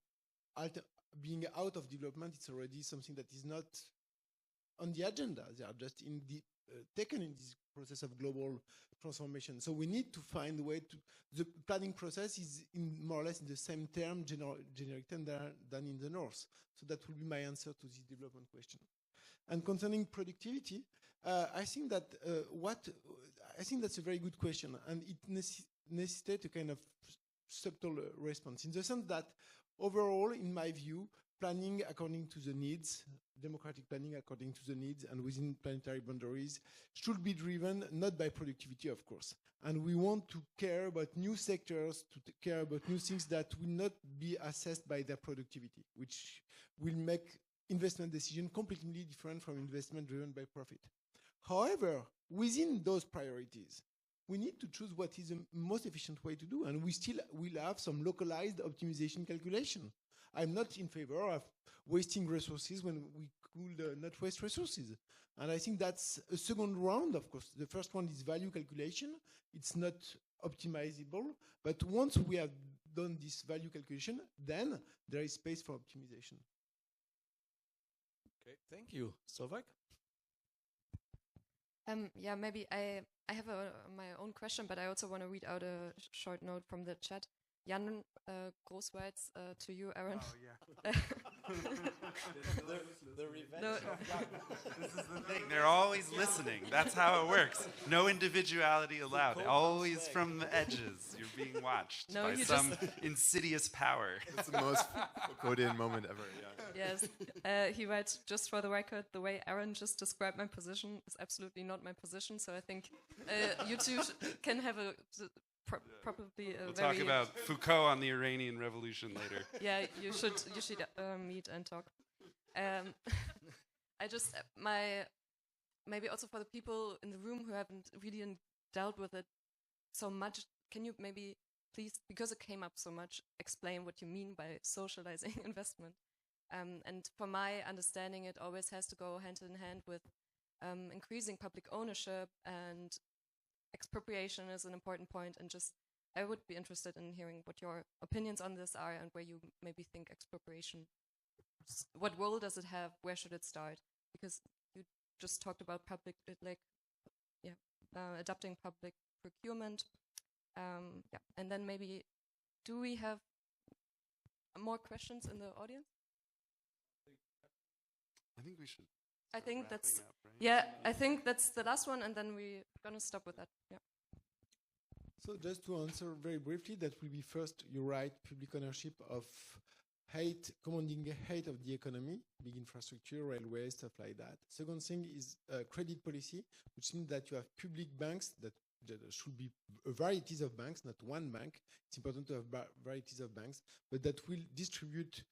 being out of development is already something that is not on the agenda. They are just in the, taken in this process of global transformation. So we need to find a way to, the planning process is in more or less in the same term, generic term than in the North. So that will be my answer to this development question. And concerning productivity, I think that I think that's a very good question, and it necessitates a kind of subtle response in the sense that overall, in my view, planning according to the needs, democratic planning according to the needs and within planetary boundaries should be driven not by productivity, of course. And we want to care about new sectors, to care about new things that will not be assessed by their productivity, which will make investment decision completely different from investment driven by profit. However, within those priorities, we need to choose what is the most efficient way to do, and we still will have some localized optimization calculation. I'm not in favor of wasting resources when we could not waste resources. And I think that's a second round, of course. The first one is value calculation. It's not optimizable, but once we have done this value calculation, then there is space for optimization. Okay, thank you. Sorg? Yeah, maybe I have my own question, but I also want to read out a short note from the chat. Jan Großweitz, to you, Aaron. Oh, yeah. the revenge No. of Jan. This is the thing. They're always listening. That's how it works. No individuality allowed. Always from the edges. You're being watched by some insidious power. It's the most Foucauldian moment ever. Yeah. Yes. He writes, just for the record, the way Aaron just described my position is absolutely not my position. So I think you two can have a... probably we'll talk about Foucault on the Iranian Revolution later. Yeah, you should meet and talk. I just maybe also for the people in the room who haven't really dealt with it so much, can you maybe please, because it came up so much, explain what you mean by socializing investment? And for my understanding, it always has to go hand in hand with increasing public ownership, and expropriation is an important point, and just I would be interested in hearing what your opinions on this are and where you maybe think expropriation, what role does it have, where should it start? Because you just talked about public, adapting public procurement. And then maybe, do we have more questions in the audience? I think we should. I think that's up, right? I think that's the last one, and then we're gonna stop with that. Yeah. So just to answer very briefly, that will be first, you're right, public ownership of commanding height of the economy, big infrastructure, railways, stuff like that. Second thing is credit policy, which means that you have public banks that there should be varieties of banks, not one bank. It's important to have varieties of banks, but that will distribute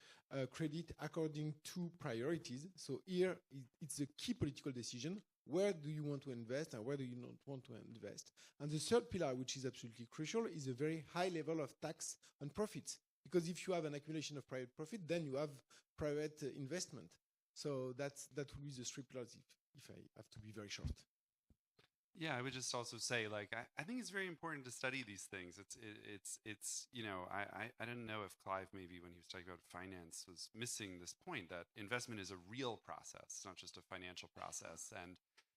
credit according to priorities. So here, it's a key political decision. Where do you want to invest and where do you not want to invest? And the third pillar, which is absolutely crucial, is a very high level of tax on profits. Because if you have an accumulation of private profit, then you have private investment. So that will be the three pillars if I have to be very short. Yeah, I would just also say, like, I think it's very important to study these things. It's you know, I didn't know if Clive maybe when he was talking about finance was missing this point that investment is a real process, it's not just a financial process.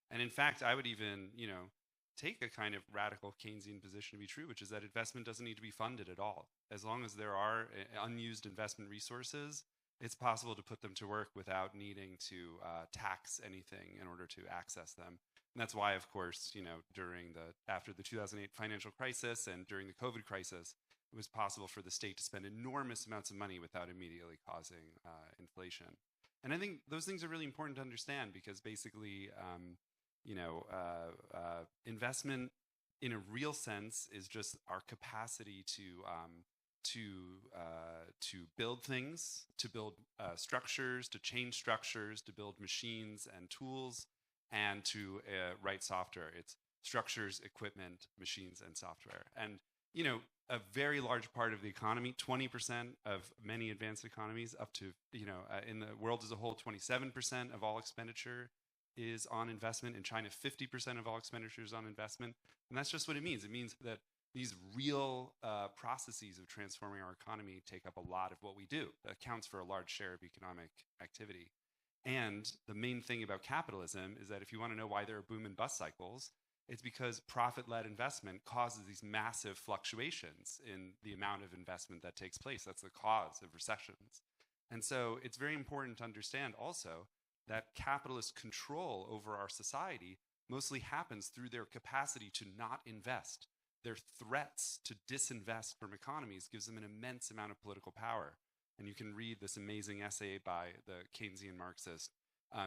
And in fact, I would even, you know, take a kind of radical Keynesian position to be true, which is that investment doesn't need to be funded at all. As long as there are unused investment resources, it's possible to put them to work without needing to tax anything in order to access them. And that's why, of course, after the 2008 financial crisis and during the COVID crisis, it was possible for the state to spend enormous amounts of money without immediately causing inflation. And I think those things are really important to understand because basically, investment in a real sense is just our capacity to build things, to build structures, to change structures, to build machines and tools, and to write software. It's structures, equipment, machines, and software. And a very large part of the economy, 20% of many advanced economies, up to in the world as a whole, 27% of all expenditure is on investment. In China, 50% of all expenditure is on investment. And that's just what it means. It means that these real processes of transforming our economy take up a lot of what we do. That accounts for a large share of economic activity. And the main thing about capitalism is that if you want to know why there are boom and bust cycles, it's because profit-led investment causes these massive fluctuations in the amount of investment that takes place. That's the cause of recessions. And so it's very important to understand also that capitalist control over our society mostly happens through their capacity to not invest. Their threats to disinvest from economies gives them an immense amount of political power. And you can read this amazing essay by the Keynesian Marxist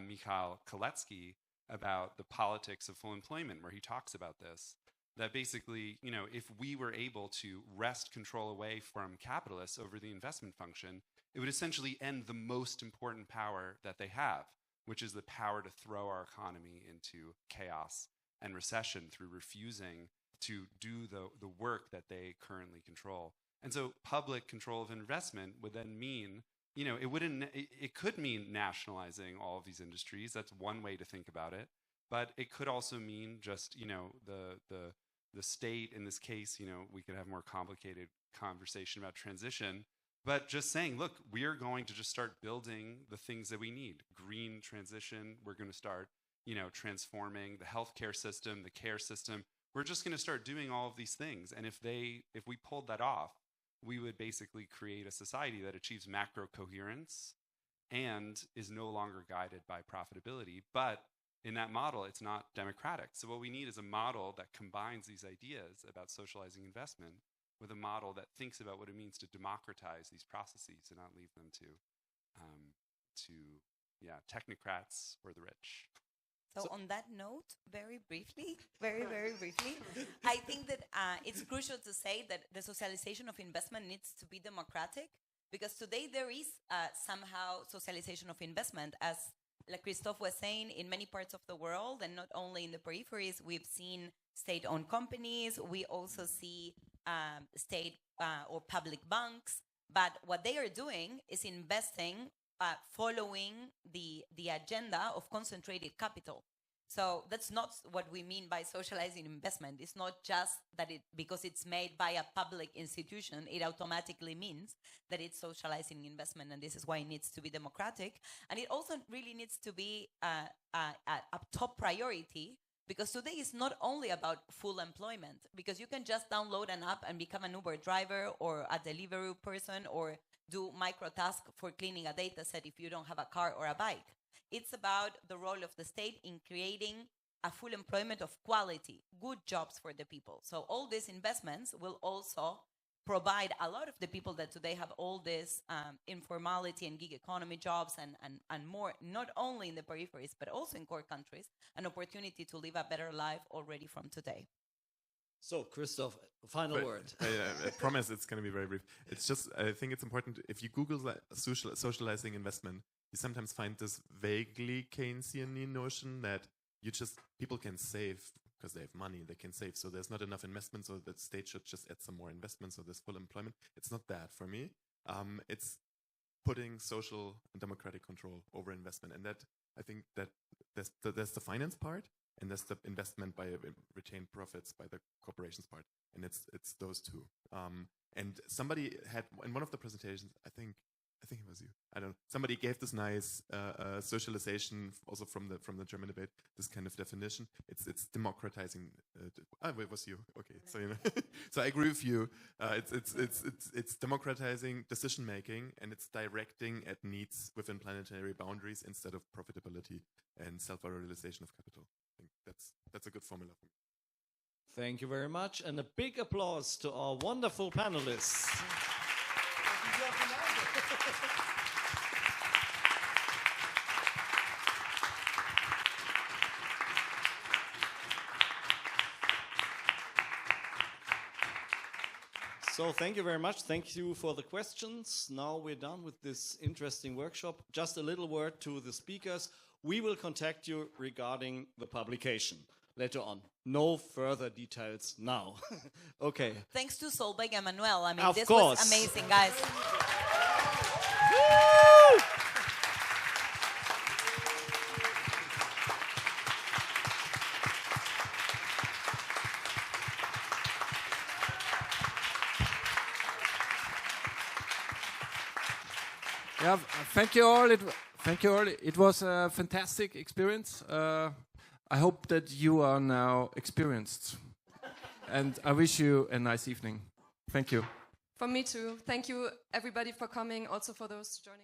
Mikhail Koletsky about the politics of full employment, where he talks about this, that basically, if we were able to wrest control away from capitalists over the investment function, it would essentially end the most important power that they have, which is the power to throw our economy into chaos and recession through refusing to do the work that they currently control. And so public control of investment would then mean, it could mean nationalizing all of these industries. That's one way to think about it. But it could also mean just, the state, in this case, we could have more complicated conversation about transition, but just saying, look, we are going to just start building the things that we need. Green transition, we're going to start, transforming the healthcare system, the care system. We're just going to start doing all of these things. And if we pulled that off, we would basically create a society that achieves macro coherence and is no longer guided by profitability. But in that model, it's not democratic. So what we need is a model that combines these ideas about socializing investment with a model that thinks about what it means to democratize these processes and not leave them to technocrats or the rich. So on that note, very briefly, very briefly, I think that it's crucial to say that the socialization of investment needs to be democratic, because today there is somehow socialization of investment, as like Christoph was saying, in many parts of the world, and not only in the peripheries. We've seen state-owned companies. We also see state or public banks. But what they are doing is investing following the agenda of concentrated capital. So that's not what we mean by socializing investment. It's not just that because it's made by a public institution, it automatically means that it's socializing investment, and this is why it needs to be democratic. And it also really needs to be a top priority, because today is not only about full employment, because you can just download an app and become an Uber driver or a delivery person or do micro tasks for cleaning a data set if you don't have a car or a bike. It's about the role of the state in creating a full employment of quality, good jobs for the people. So all these investments will also provide a lot of the people that today have all this informality and gig economy jobs and more, not only in the peripheries, but also in core countries, an opportunity to live a better life already from today. So, Christoph, final word. I promise it's going to be very brief. It's just, I think it's important, if you Google socializing investment, you sometimes find this vaguely Keynesian notion that people can save because they have money, they can save. So there's not enough investment, so the state should just add some more investment, so there's full employment. It's not that for me. It's putting social and democratic control over investment. And that, I think that there's the finance part, and there's the investment by retained profits by the corporations part. And it's those two. And somebody had, in one of the presentations, I think it was you. I don't know. Somebody gave this nice socialization, also from the German debate. This kind of definition. It's democratizing. It was you. Okay, so so I agree with you. It's democratizing decision making, and it's directing at needs within planetary boundaries instead of profitability and self-realization of capital. I think that's that's a good formula for me. Thank you very much, and a big applause to our wonderful panelists. So thank you very much. Thank you for the questions. Now we're done with this interesting workshop. Just a little word to the speakers. We will contact you regarding the publication later on. No further details now. Okay. Thanks to Solveig and Manuel. I mean, Of this course. was amazing, guys. Yeah, thank you all. Thank you all. It was a fantastic experience. I hope that you are now experienced. And I wish you a nice evening. Thank you. For me too. Thank you, everybody, for coming, also for those joining.